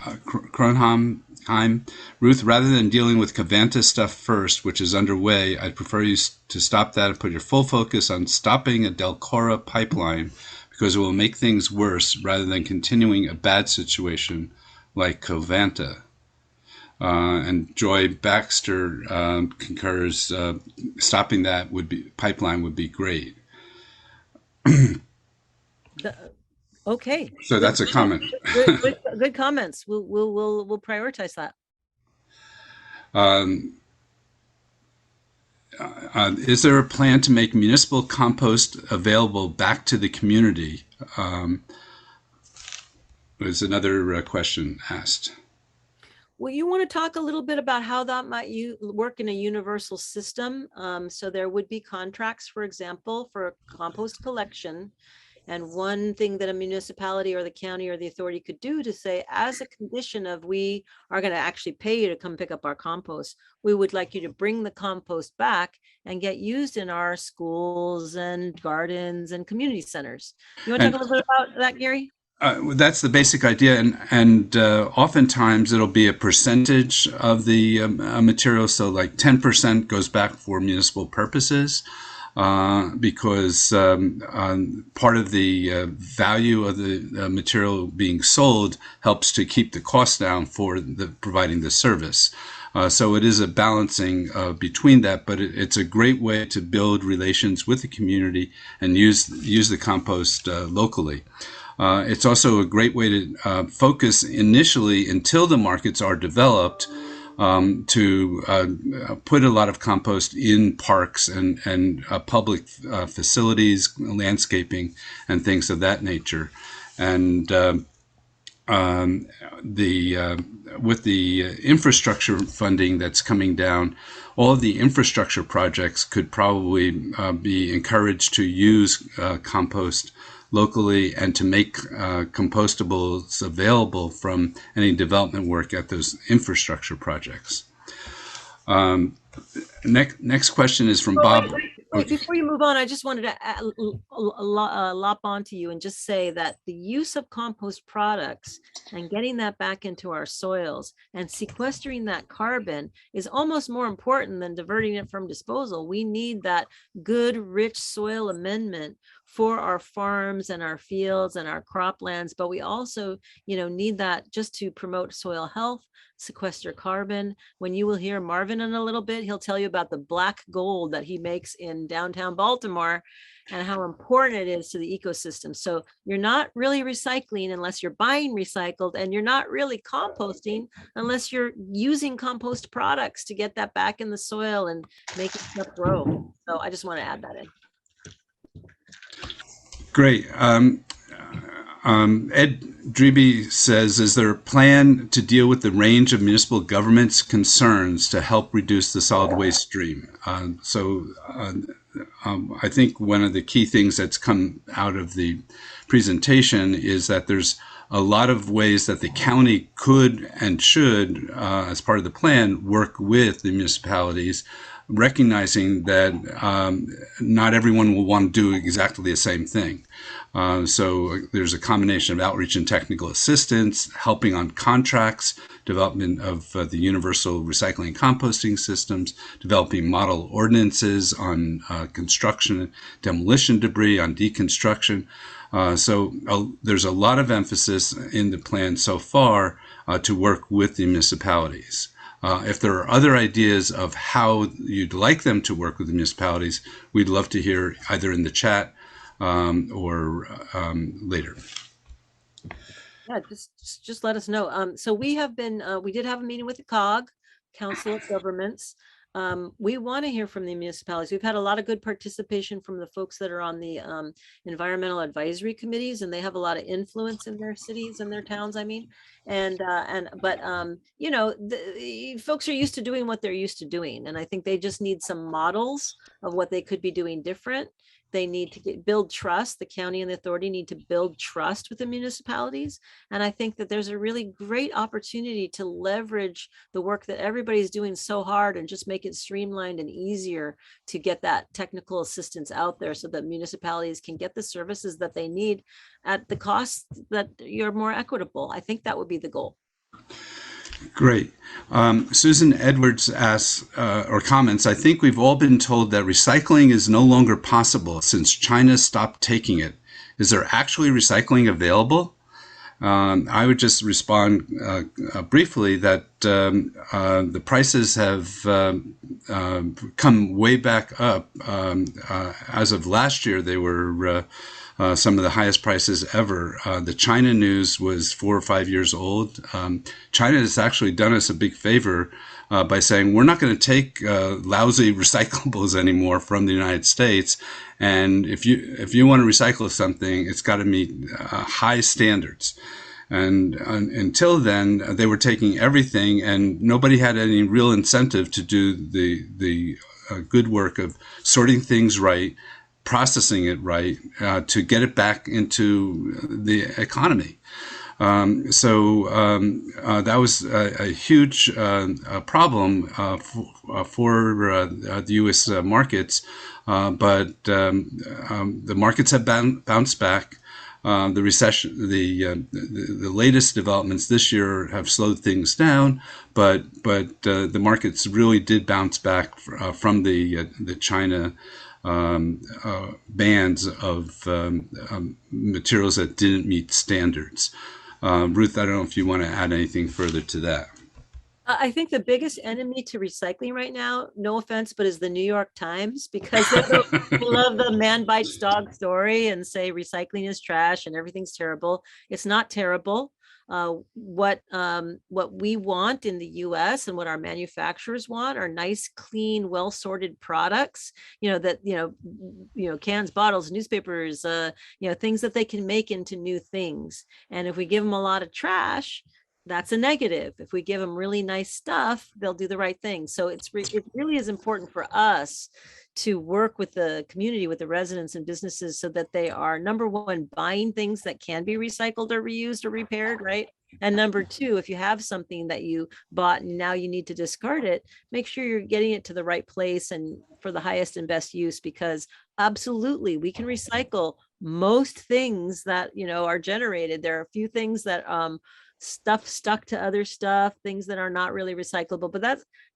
Ruth, rather than dealing with Covanta stuff first, which is underway, I'd prefer you to stop that and put your full focus on stopping a Delcora pipeline, because it will make things worse rather than continuing a bad situation like Covanta. And Joy Baxter concurs, stopping that pipeline would be great. Okay. So that's a comment. Good comments. We'll prioritize that. Is there a plan to make municipal compost available back to the community? There's another question asked. Well, you want to talk a little bit about how that might work in a universal system. So there would be contracts, for example, for compost collection. And one thing that a municipality or the county or the authority could do to say, as a condition of we are going to actually pay you to come pick up our compost, we would like you to bring the compost back and get used in our schools and gardens and community centers. You want to talk a little bit about that, Gary? That's the basic idea, and oftentimes it'll be a percentage of the material. So like 10% goes back for municipal purposes. because part of the value of the material being sold helps to keep the cost down for providing the service. So it is a balancing between that, but it's a great way to build relations with the community and use the compost locally. It's also a great way to focus initially until the markets are developed to put a lot of compost in parks and public facilities, landscaping, and things of that nature. And with the infrastructure funding that's coming down, all of the infrastructure projects could probably be encouraged to use compost locally and to make compostables available from any development work at those infrastructure projects. Next question is from Bob. Wait, before you move on, I just wanted to lop onto you and just say that the use of compost products and getting that back into our soils and sequestering that carbon is almost more important than diverting it from disposal. We need that good, rich soil amendment for our farms and our fields and our croplands, but we also, need that just to promote soil health, sequester carbon. When you will hear Marvin in a little bit, he'll tell you about the black gold that he makes in downtown Baltimore and how important it is to the ecosystem. So you're not really recycling unless you're buying recycled, and you're not really composting unless you're using compost products to get that back in the soil and making stuff grow. So I just want to add that in. Great. Ed Dreby says, is there a plan to deal with the range of municipal government's concerns to help reduce the solid waste stream? I think one of the key things that's come out of the presentation is that there's a lot of ways that the county could and should, as part of the plan, work with the municipalities, recognizing that not everyone will want to do exactly the same thing. So there's a combination of outreach and technical assistance, helping on contracts, development of the universal recycling and composting systems, developing model ordinances on construction, demolition debris, on deconstruction. So there's a lot of emphasis in the plan so far to work with the municipalities. If there are other ideas of how you'd like them to work with the municipalities, we'd love to hear either in the chat or later. Yeah, just let us know. So we did have a meeting with the COG, Council of Governments. We want to hear from the municipalities. We've had a lot of good participation from the folks that are on the environmental advisory committees, and they have a lot of influence in their cities and their towns, the folks are used to doing what they're used to doing. And I think they just need some models of what they could be doing different. They need to build trust. The county and the authority need to build trust with the municipalities. And I think that there's a really great opportunity to leverage the work that everybody's doing so hard and just make it streamlined and easier to get that technical assistance out there so that municipalities can get the services that they need at the cost that you're more equitable. I think that would be the goal. Great. Susan Edwards asks or comments, I think we've all been told that recycling is no longer possible since China stopped taking it. Is there actually recycling available? I would just respond briefly that the prices have come way back up. As of last year, they were some of the highest prices ever. The China news was 4 or 5 years old. China has actually done us a big favor by saying we're not going to take lousy recyclables anymore from the United States, and if you want to recycle something, it's got to meet high standards. And until then, they were taking everything, and nobody had any real incentive to do the good work of sorting things right, processing it right, to get it back into the economy. So that was a huge problem for the U.S. markets, but the markets have bounced back. The recession, the latest developments this year have slowed things down, but the markets really did bounce back from the China bans of materials that didn't meet standards. Ruth, I don't know if you want to add anything further to that. I think the biggest enemy to recycling right now, no offense, but is the New York Times, because they love the man bites dog story and say recycling is trash and everything's terrible. It's not terrible. What we want in the US and what our manufacturers want are nice, clean, well sorted products, that cans, bottles, newspapers, things that they can make into new things. And if we give them a lot of trash, that's a negative. If we give them really nice stuff, they'll do the right thing. So it really is important for us to work with the community, with the residents and businesses, so that they are, number one, buying things that can be recycled or reused or repaired, right? And number two, if you have something that you bought and now you need to discard it, make sure you're getting it to the right place and for the highest and best use, because absolutely we can recycle most things that, are generated. There are a few things that, stuff stuck to other stuff, things that are not really recyclable, but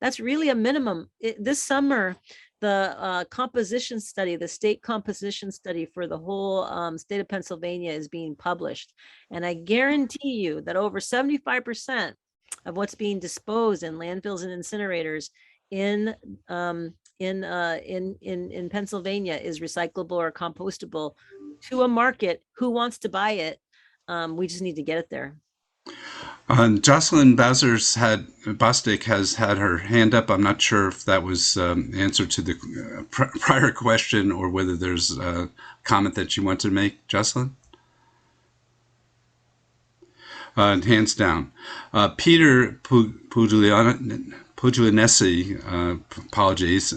that's really a minimum. This summer, the composition study, the state composition study for the whole state of Pennsylvania is being published. And I guarantee you that over 75% of what's being disposed in landfills and incinerators in Pennsylvania is recyclable or compostable to a market who wants to buy it. We just need to get it there. Jocelyn Bostic has had her hand up. I'm not sure if that was answer to the prior question or whether there's a comment that you want to make, Jocelyn. Hands down. Peter Puglianesi, apologies,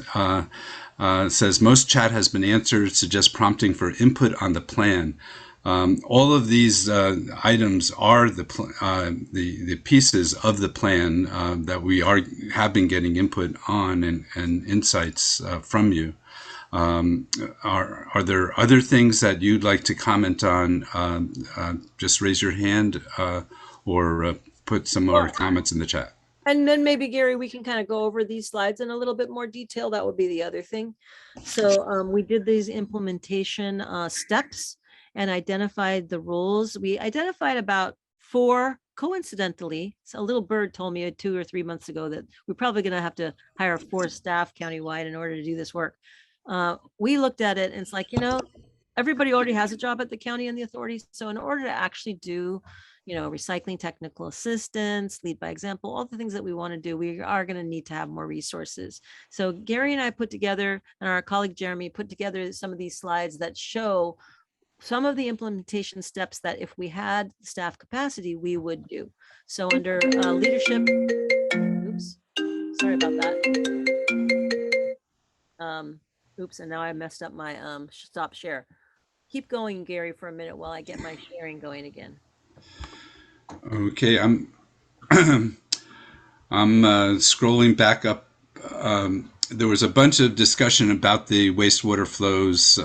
says most chat has been answered, suggests prompting for input on the plan. All of these items are the pieces of the plan that we have been getting input on and insights from you. Are there other things that you'd like to comment on? Just raise your hand or put some more comments in the chat. And then maybe, Gary, we can kind of go over these slides in a little bit more detail. That would be the other thing. So we did these implementation steps and identified the rules. We identified about 4, coincidentally. So a little bird told me 2 or 3 months ago that we're probably going to have to hire 4 staff countywide in order to do this work. We looked at it and it's like, everybody already has a job at the county and the authorities. So in order to actually do, recycling technical assistance, lead by example, all the things that we want to do, we are going to need to have more resources. So Gary and I put together, and our colleague Jeremy put together some of these slides that show some of the implementation steps that if we had staff capacity, we would do. So under leadership, oops, sorry about that. Oops, and now I messed up my stop share. Keep going, Gary, for a minute while I get my sharing going again. Okay, I'm scrolling back up. There was a bunch of discussion about the wastewater flows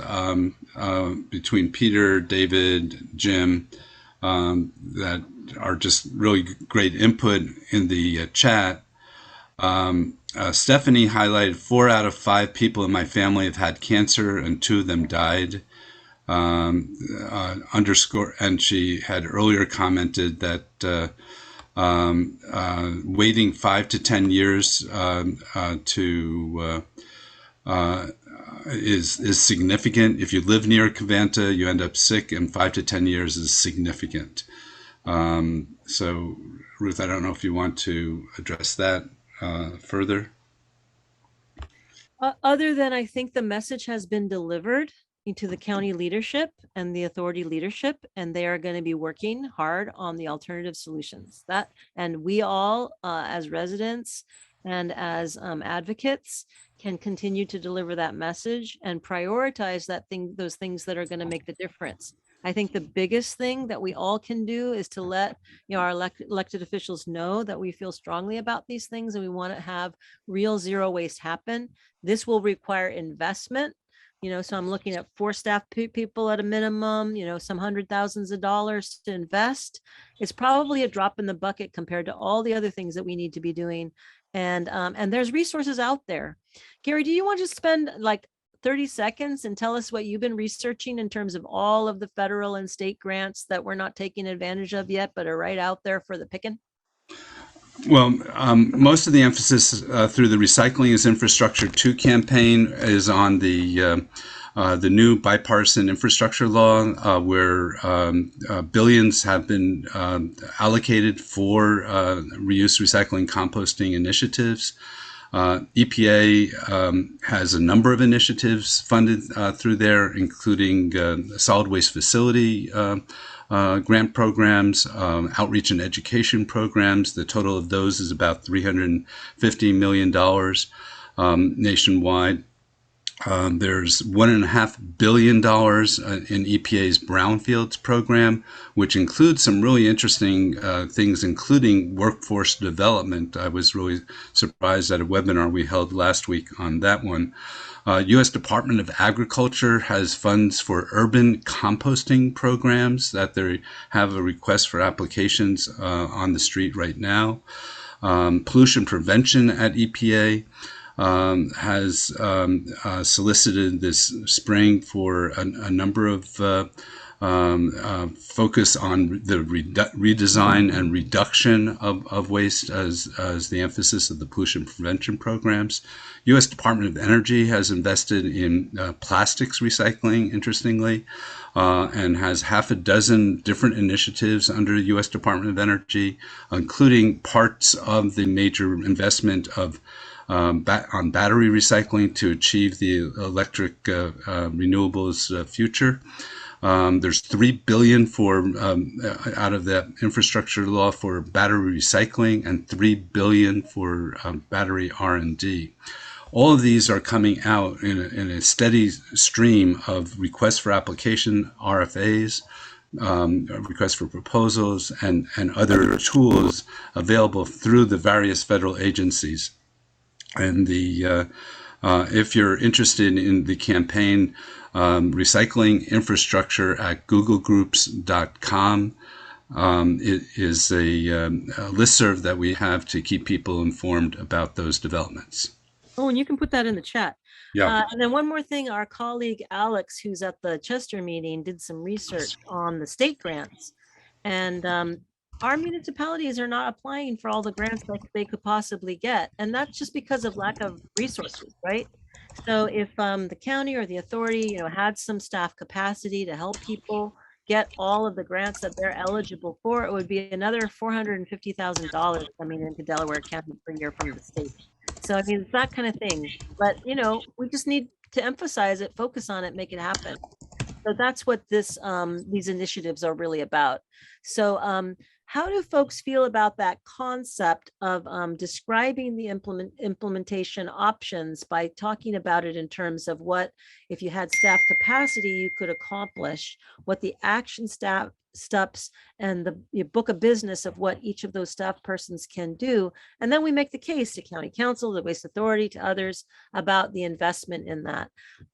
between Peter, David, Jim, that are just really great input in the chat. Stephanie highlighted 4 out of 5 people in my family have had cancer and 2 of them died. Underscore, and she had earlier commented that waiting 5 to 10 years is significant. If you live near Covanta, you end up sick, and 5 to 10 years is significant. So, Ruth, I don't know if you want to address that further. Other than I think the message has been delivered into the county leadership and the authority leadership, and they are going to be working hard on the alternative solutions. And we all, as residents and as advocates, can continue to deliver that message and prioritize those things that are going to make the difference. I think the biggest thing that we all can do is to let our elected officials know that we feel strongly about these things and we want to have real zero waste happen. This will require investment. So I'm looking at 4 staff people at a minimum, some $100,000s of dollars to invest. It's probably a drop in the bucket compared to all the other things that we need to be doing. And there's resources out there. Gary, do you want to spend like 30 seconds and tell us what you've been researching in terms of all of the federal and state grants that we're not taking advantage of yet, but are right out there for the picking? Well, most of the emphasis through the Recycling is Infrastructure 2 campaign is on the new bipartisan infrastructure law, where billions have been allocated for reuse, recycling, composting initiatives. EPA has a number of initiatives funded through there, including solid waste facility grant programs, outreach and education programs. The total of those is about $350 million nationwide. There's $1.5 billion in EPA's Brownfields program, which includes some really interesting things, including workforce development. I was really surprised at a webinar we held last week on that one. U.S. Department of Agriculture has funds for urban composting programs that they have a request for applications on the street right now. Pollution prevention at EPA has solicited this spring for a number of focus on the redesign and reduction of waste as the emphasis of the pollution prevention programs. U.S. Department of Energy has invested in plastics recycling, interestingly, and has half a dozen different initiatives under the U.S. Department of Energy, including parts of the major investment of on battery recycling to achieve the electric renewables future. There's $3 billion for out of that infrastructure law for battery recycling and $3 billion for battery R&D. All of these are coming out in a steady stream of requests for application, RFAs, requests for proposals, and other tools available through the various federal agencies. And if you're interested in the campaign, recycling infrastructure at googlegroups.com it is a listserv that we have to keep people informed about those developments. Oh, and you can put that in the chat. Yeah. And then one more thing, our colleague Alex, who's at the Chester meeting, did some research on the state grants. And our municipalities are not applying for all the grants that they could possibly get. And that's just because of lack of resources, right? So if the county or the authority, had some staff capacity to help people get all of the grants that they're eligible for, it would be another $450,000 coming into Delaware County per year from the state. So, I mean, it's that kind of thing, but, we just need to emphasize it, focus on it, make it happen. So that's what these initiatives are really about. So how do folks feel about that concept of describing the implementation options by talking about it in terms of what, if you had staff capacity, you could accomplish, what the action steps and the book of business of what each of those staff persons can do. And then we make the case to county council, the waste authority, to others about the investment in that.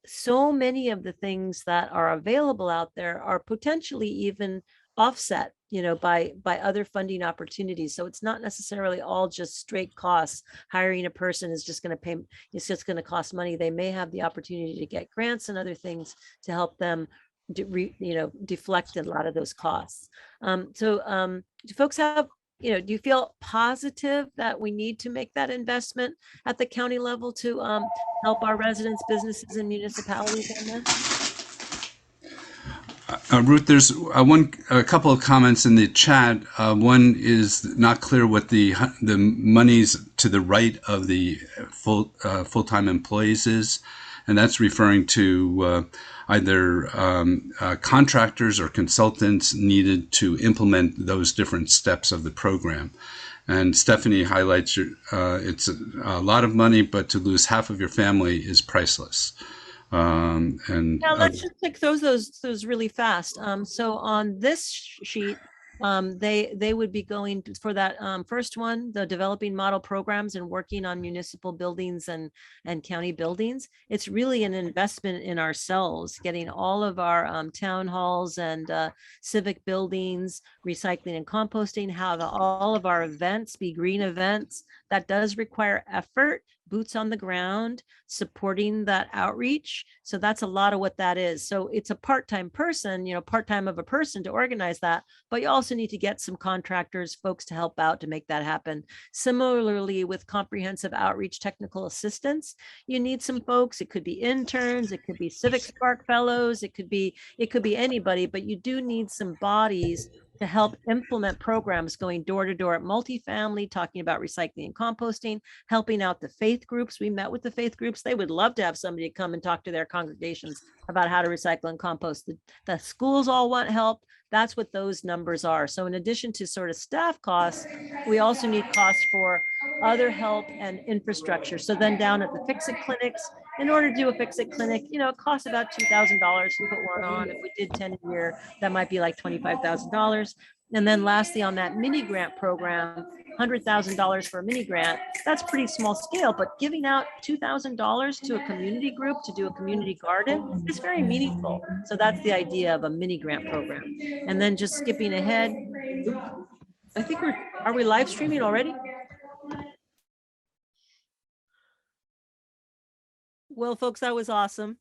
So many of the things that are available out there are potentially even offset, by other funding opportunities. So it's not necessarily all just straight costs. Hiring a person is just going to pay, it's just going to cost money. They may have the opportunity to get grants and other things to help them deflect a lot of those costs. Do folks have, do you feel positive that we need to make that investment at the county level to help our residents, businesses, and municipalities on this? Ruth, there's a couple of comments in the chat. One is not clear what the monies to the right of the full-time employees is, and that's referring to either contractors or consultants needed to implement those different steps of the program. And Stephanie highlights it's a lot of money, but to lose half of your family is priceless. And now let's just take those really fast. So on this sheet, They would be going for that first one, the developing model programs and working on municipal buildings and county buildings. It's really an investment in ourselves, getting all of our town halls and civic buildings, recycling and composting, have all of our events be green events. That does require effort, boots on the ground, supporting that outreach. So that's a lot of what that is. So it's a part-time person, part-time of a person to organize that, but you also need to get some contractors, folks to help out to make that happen. Similarly, with comprehensive outreach technical assistance, you need some folks. It could be interns, it could be Civic Spark fellows, it could be anybody, but you do need some bodies to help implement programs going door to door at multifamily, talking about recycling and composting, helping out the faith groups. We met with the faith groups. They would love to have somebody come and talk to their congregations about how to recycle and compost. The schools all want help. That's what those numbers are. So in addition to sort of staff costs, we also need costs for other help and infrastructure. So then down at the Fix-It clinics, in order to do a Fix-It clinic, it costs about $2,000 to put one on. If we did 10 a year, that might be like $25,000. And then lastly, on that mini grant program, $100,000 for a mini grant, that's pretty small scale, but giving out $2,000 to a community group to do a community garden is very meaningful. So that's the idea of a mini grant program. And then just skipping ahead, I think are we live streaming already? Well, folks, that was awesome.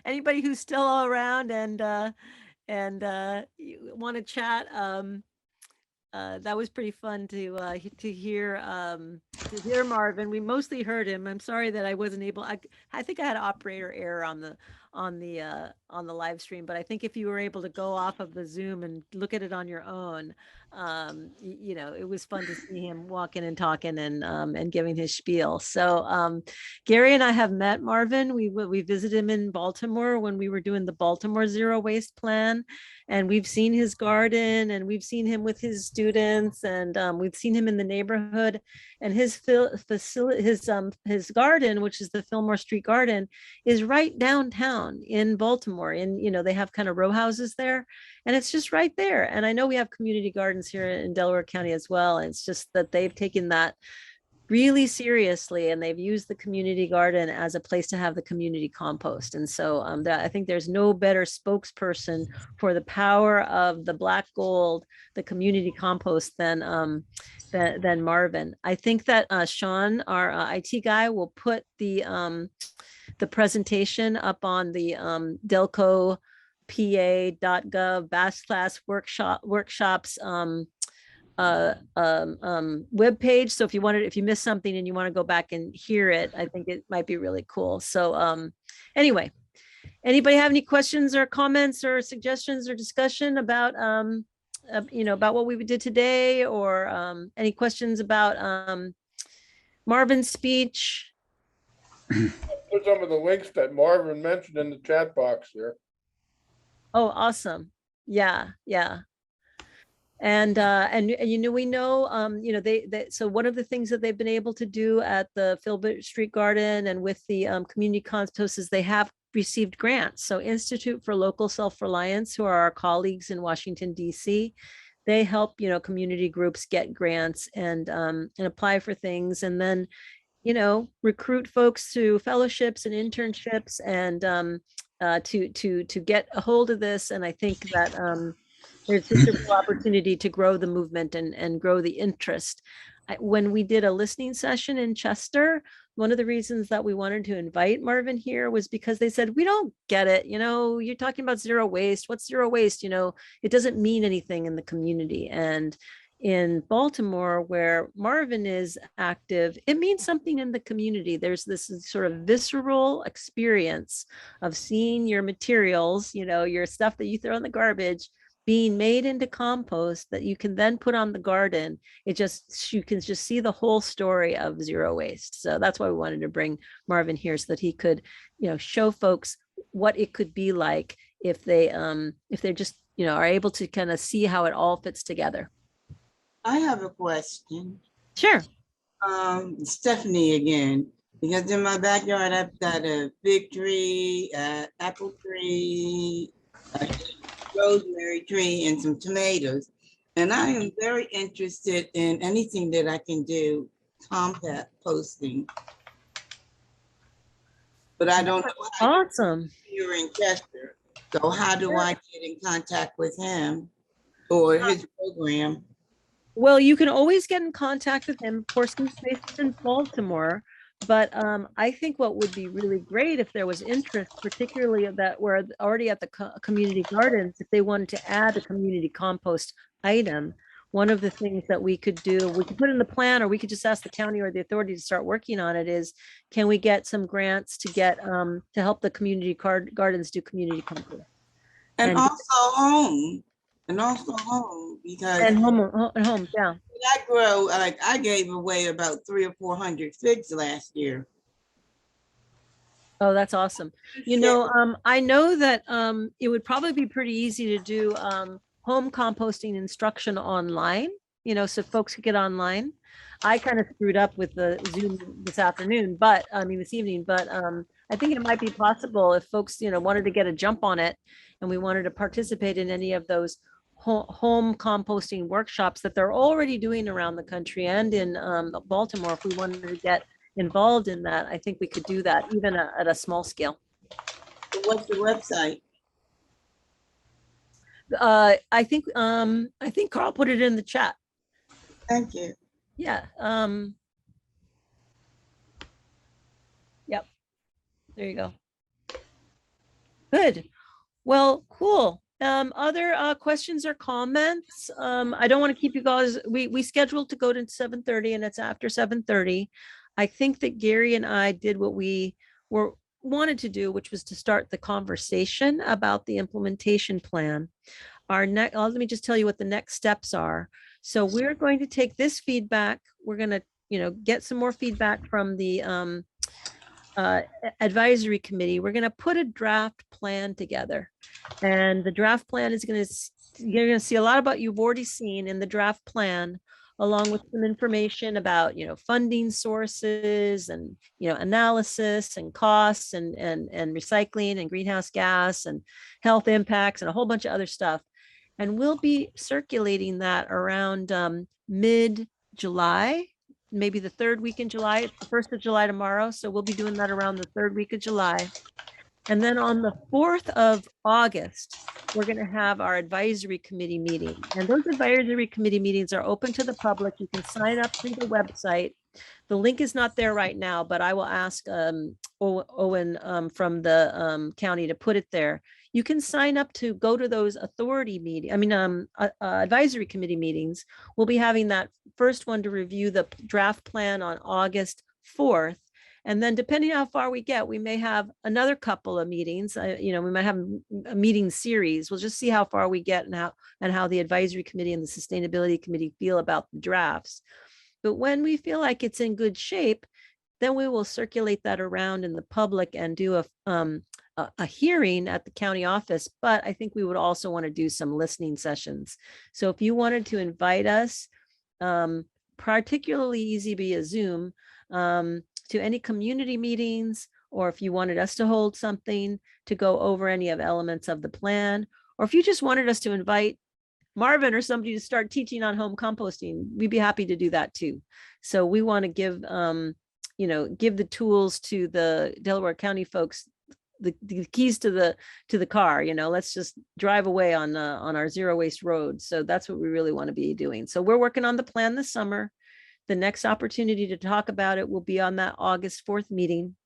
Anybody who's still around and want to chat, that was pretty fun to hear Marvin. We mostly heard him. I'm sorry that I wasn't able. I think I had operator error on the live stream, but I think if you were able to go off of the Zoom and look at it on your own, it was fun to see him walking and talking and giving his spiel. So Gary and I have met Marvin. We visited him in Baltimore when we were doing the Baltimore Zero Waste Plan, and we've seen his garden and we've seen him with his students, and we've seen him in the neighborhood. And his garden, which is the Fillmore Street Garden, is right downtown in Baltimore. And they have kind of row houses there, and it's just right there. And I know we have community gardens here in Delaware County as well. And it's just that they've taken that really seriously, and they've used the community garden as a place to have the community compost. And so I think there's no better spokesperson for the power of the black gold, the community compost than Marvin. I think that Sean, our IT guy, will put the presentation up on the delcopa.gov/workshops webpage. So if you missed something and you want to go back and hear it, I think it might be really cool. So anyway, anybody have any questions or comments or suggestions or discussion about about what we did today, or any questions about Marvin's speech? Put some of the links that Marvin mentioned in the chat box here. Oh, awesome. Yeah. And we know, so one of the things that they've been able to do at the Filbert Street Garden and with the community compost is they have received grants. So Institute for Local Self-Reliance, who are our colleagues in Washington, D.C., they help, community groups get grants and apply for things, and then, recruit folks to fellowships and internships and to get a hold of this. And I think that there's just a real opportunity to grow the movement and grow the interest. When we did a listening session in Chester, one of the reasons that we wanted to invite Marvin here was because they said, we don't get it. You're talking about zero waste. What's zero waste? It doesn't mean anything in the community. And in Baltimore, where Marvin is active, it means something in the community. There's this sort of visceral experience of seeing your materials, your stuff that you throw in the garbage, being made into compost that you can then put on the garden. You can just see the whole story of zero waste. So that's why we wanted to bring Marvin here, so that he could, show folks what it could be like if they're just, are able to kind of see how it all fits together. I have a question. Sure. Stephanie again, because in my backyard, I've got a big tree, apple tree, a rosemary tree, and some tomatoes. And I am very interested in anything that I can do compact posting. But I don't know how Awesome. you're in Chester. So how do I get in contact with him or his program? Well, you can always get in contact with him. Of course, he's based in Baltimore. But I think what would be really great if there was interest, particularly that we're already at the community gardens, if they wanted to add a community compost item, one of the things that we could do, we could put in the plan, or we could just ask the county or the authority to start working on it, is can we get some grants to get to help the community gardens do community compost? And And- also home. And also home, because And home, yeah. I grow, like I gave away about 300 or 400 figs last year. Oh, that's awesome. You know, I know that it would probably be pretty easy to do home composting instruction online, you know, so folks could get online. I kind of screwed up with the Zoom this afternoon, but this evening, but I think it might be possible if folks, you know, wanted to get a jump on it and we wanted to participate in any of those home composting workshops that they're already doing around the country and in Baltimore. If we wanted to get involved in that, I think we could do that even at a small scale. What's the website? I think Carl put it in the chat. Thank you. Yeah. Yep. There you go. Good. Well, cool. Other questions or comments? I don't want to keep you guys. We scheduled to go to 7:30 and it's after 7:30. I think that Gary and I did what we wanted to do, which was to start the conversation about the implementation plan. Let me just tell you what the next steps are. So we're going to take this feedback. We're going to, you know, get some more feedback from the advisory committee. We're going to put a draft plan together, and the draft plan is you're going to see a lot about you've already seen in the draft plan, along with some information about, you know, funding sources and, you know, analysis and costs and recycling and greenhouse gas and health impacts and a whole bunch of other stuff. And we'll be circulating that around mid-July, maybe the third week in July. It's the 1st of July tomorrow. So we'll be doing that around the third week of July. And then on the 4th of August, we're going to have our advisory committee meeting. And those advisory committee meetings are open to the public. You can sign up through the website. The link is not there right now, but I will ask Owen from the county to put it there. You can sign up to go to those advisory committee meetings. We'll be having that first one to review the draft plan on August 4th. And then depending on how far we get, we may have another couple of meetings. We might have a meeting series. We'll just see how far we get and how the advisory committee and the sustainability committee feel about the drafts. But when we feel like it's in good shape, then we will circulate that around in the public and do a hearing at the county office. But I think we would also want to do some listening sessions. So if you wanted to invite us, particularly easy via Zoom, to any community meetings, or if you wanted us to hold something to go over any of elements of the plan, or if you just wanted us to invite Marvin or somebody to start teaching on home composting, we'd be happy to do that too. So we want to give the tools to the Delaware County folks, the keys to the car. Let's just drive away on our zero waste road. So that's what we really want to be doing. So we're working on the plan this summer. The next opportunity to talk about it will be on that August 4th meeting.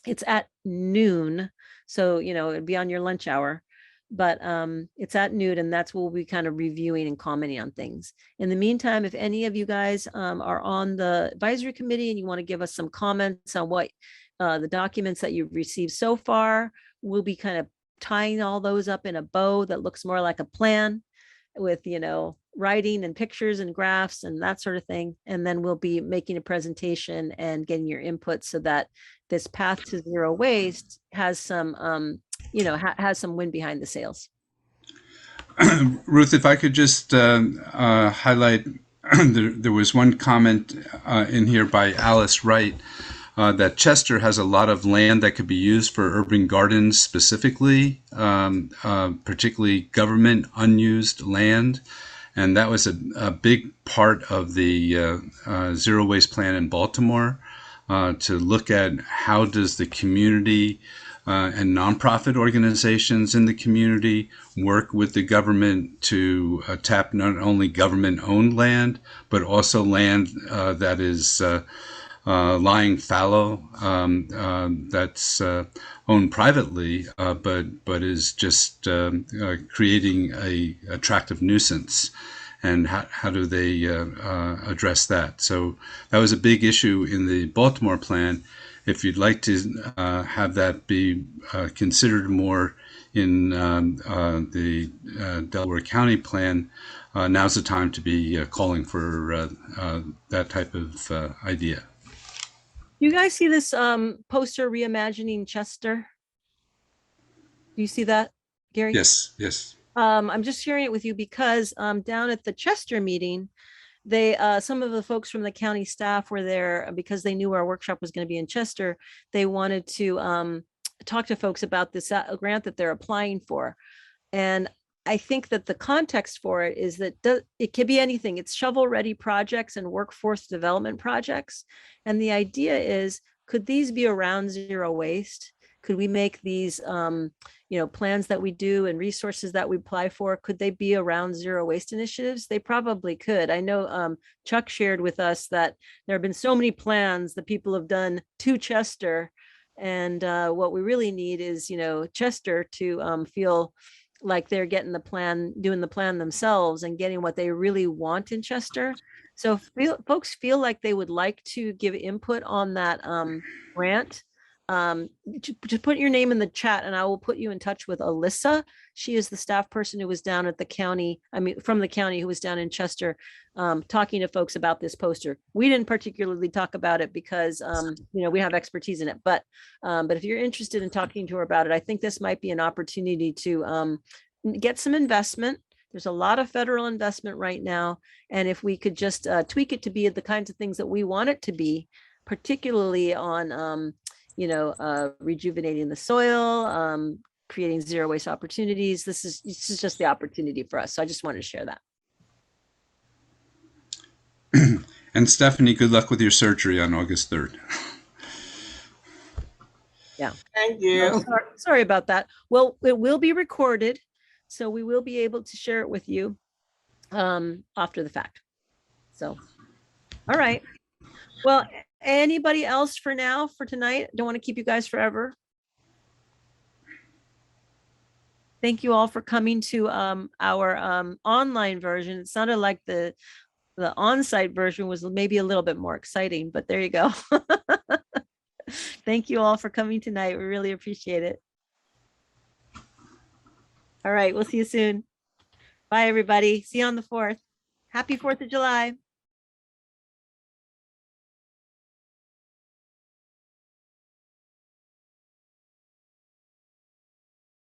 It's at noon. So, it'd be on your lunch hour, but it's at noon, and that's where we'll be kind of reviewing and commenting on things. In the meantime, if any of you guys are on the advisory committee and you want to give us some comments on what the documents that you've received so far, we'll be kind of tying all those up in a bow that looks more like a plan with, writing and pictures and graphs and that sort of thing. And then we'll be making a presentation and getting your input so that this path to zero waste has some, has some wind behind the sails. Ruth, if I could just highlight, there was one comment in here by Alice Wright that Chester has a lot of land that could be used for urban gardens specifically, particularly government unused land. And that was a big part of the zero waste plan in Baltimore, to look at how does the community and nonprofit organizations in the community work with the government to tap not only government-owned land, but also land that is lying fallow, that's owned privately, but is just creating a attractive nuisance. And how do they address that? So that was a big issue in the Baltimore plan. If you'd like to have that be considered more in the Delaware County plan, now's the time to be calling for that type of idea. You guys see this poster, Reimagining Chester? Do you see that, Gary? Yes, yes. I'm just sharing it with you because down at the Chester meeting, they some of the folks from the county staff were there because they knew our workshop was going to be in Chester. They wanted to talk to folks about this grant that they're applying for. And I think that the context for it is that it could be anything. It's shovel-ready projects and workforce development projects. And the idea is, could these be around zero waste? Could we make these, plans that we do and resources that we apply for, could they be around zero waste initiatives? They probably could. I know Chuck shared with us that there have been so many plans that people have done to Chester. And what we really need is, Chester to feel like they're getting the plan, doing the plan themselves and getting what they really want in Chester. So if folks feel like they would like to give input on that grant, just put your name in the chat and I will put you in touch with Alyssa. She is the staff person who was down at the county, from the county, who was down in Chester, talking to folks about this poster. We didn't particularly talk about it because, we have expertise in it, but if you're interested in talking to her about it, I think this might be an opportunity to get some investment. There's a lot of federal investment right now. And if we could just tweak it to be the kinds of things that we want it to be, particularly on, rejuvenating the soil, creating zero waste opportunities. This is just the opportunity for us. So I just wanted to share that. And Stephanie, good luck with your surgery on August 3rd. Yeah. Thank you. Sorry about that. Well, it will be recorded, so we will be able to share it with you after the fact. So, all right. Well, anybody else for now, for tonight? Don't want to keep you guys forever. Thank you all for coming to our online version. It sounded like the on-site version was maybe a little bit more exciting, but there you go. Thank you all for coming tonight. We really appreciate it. All right, we'll see you soon. Bye, everybody. See you on the 4th. Happy 4th of July.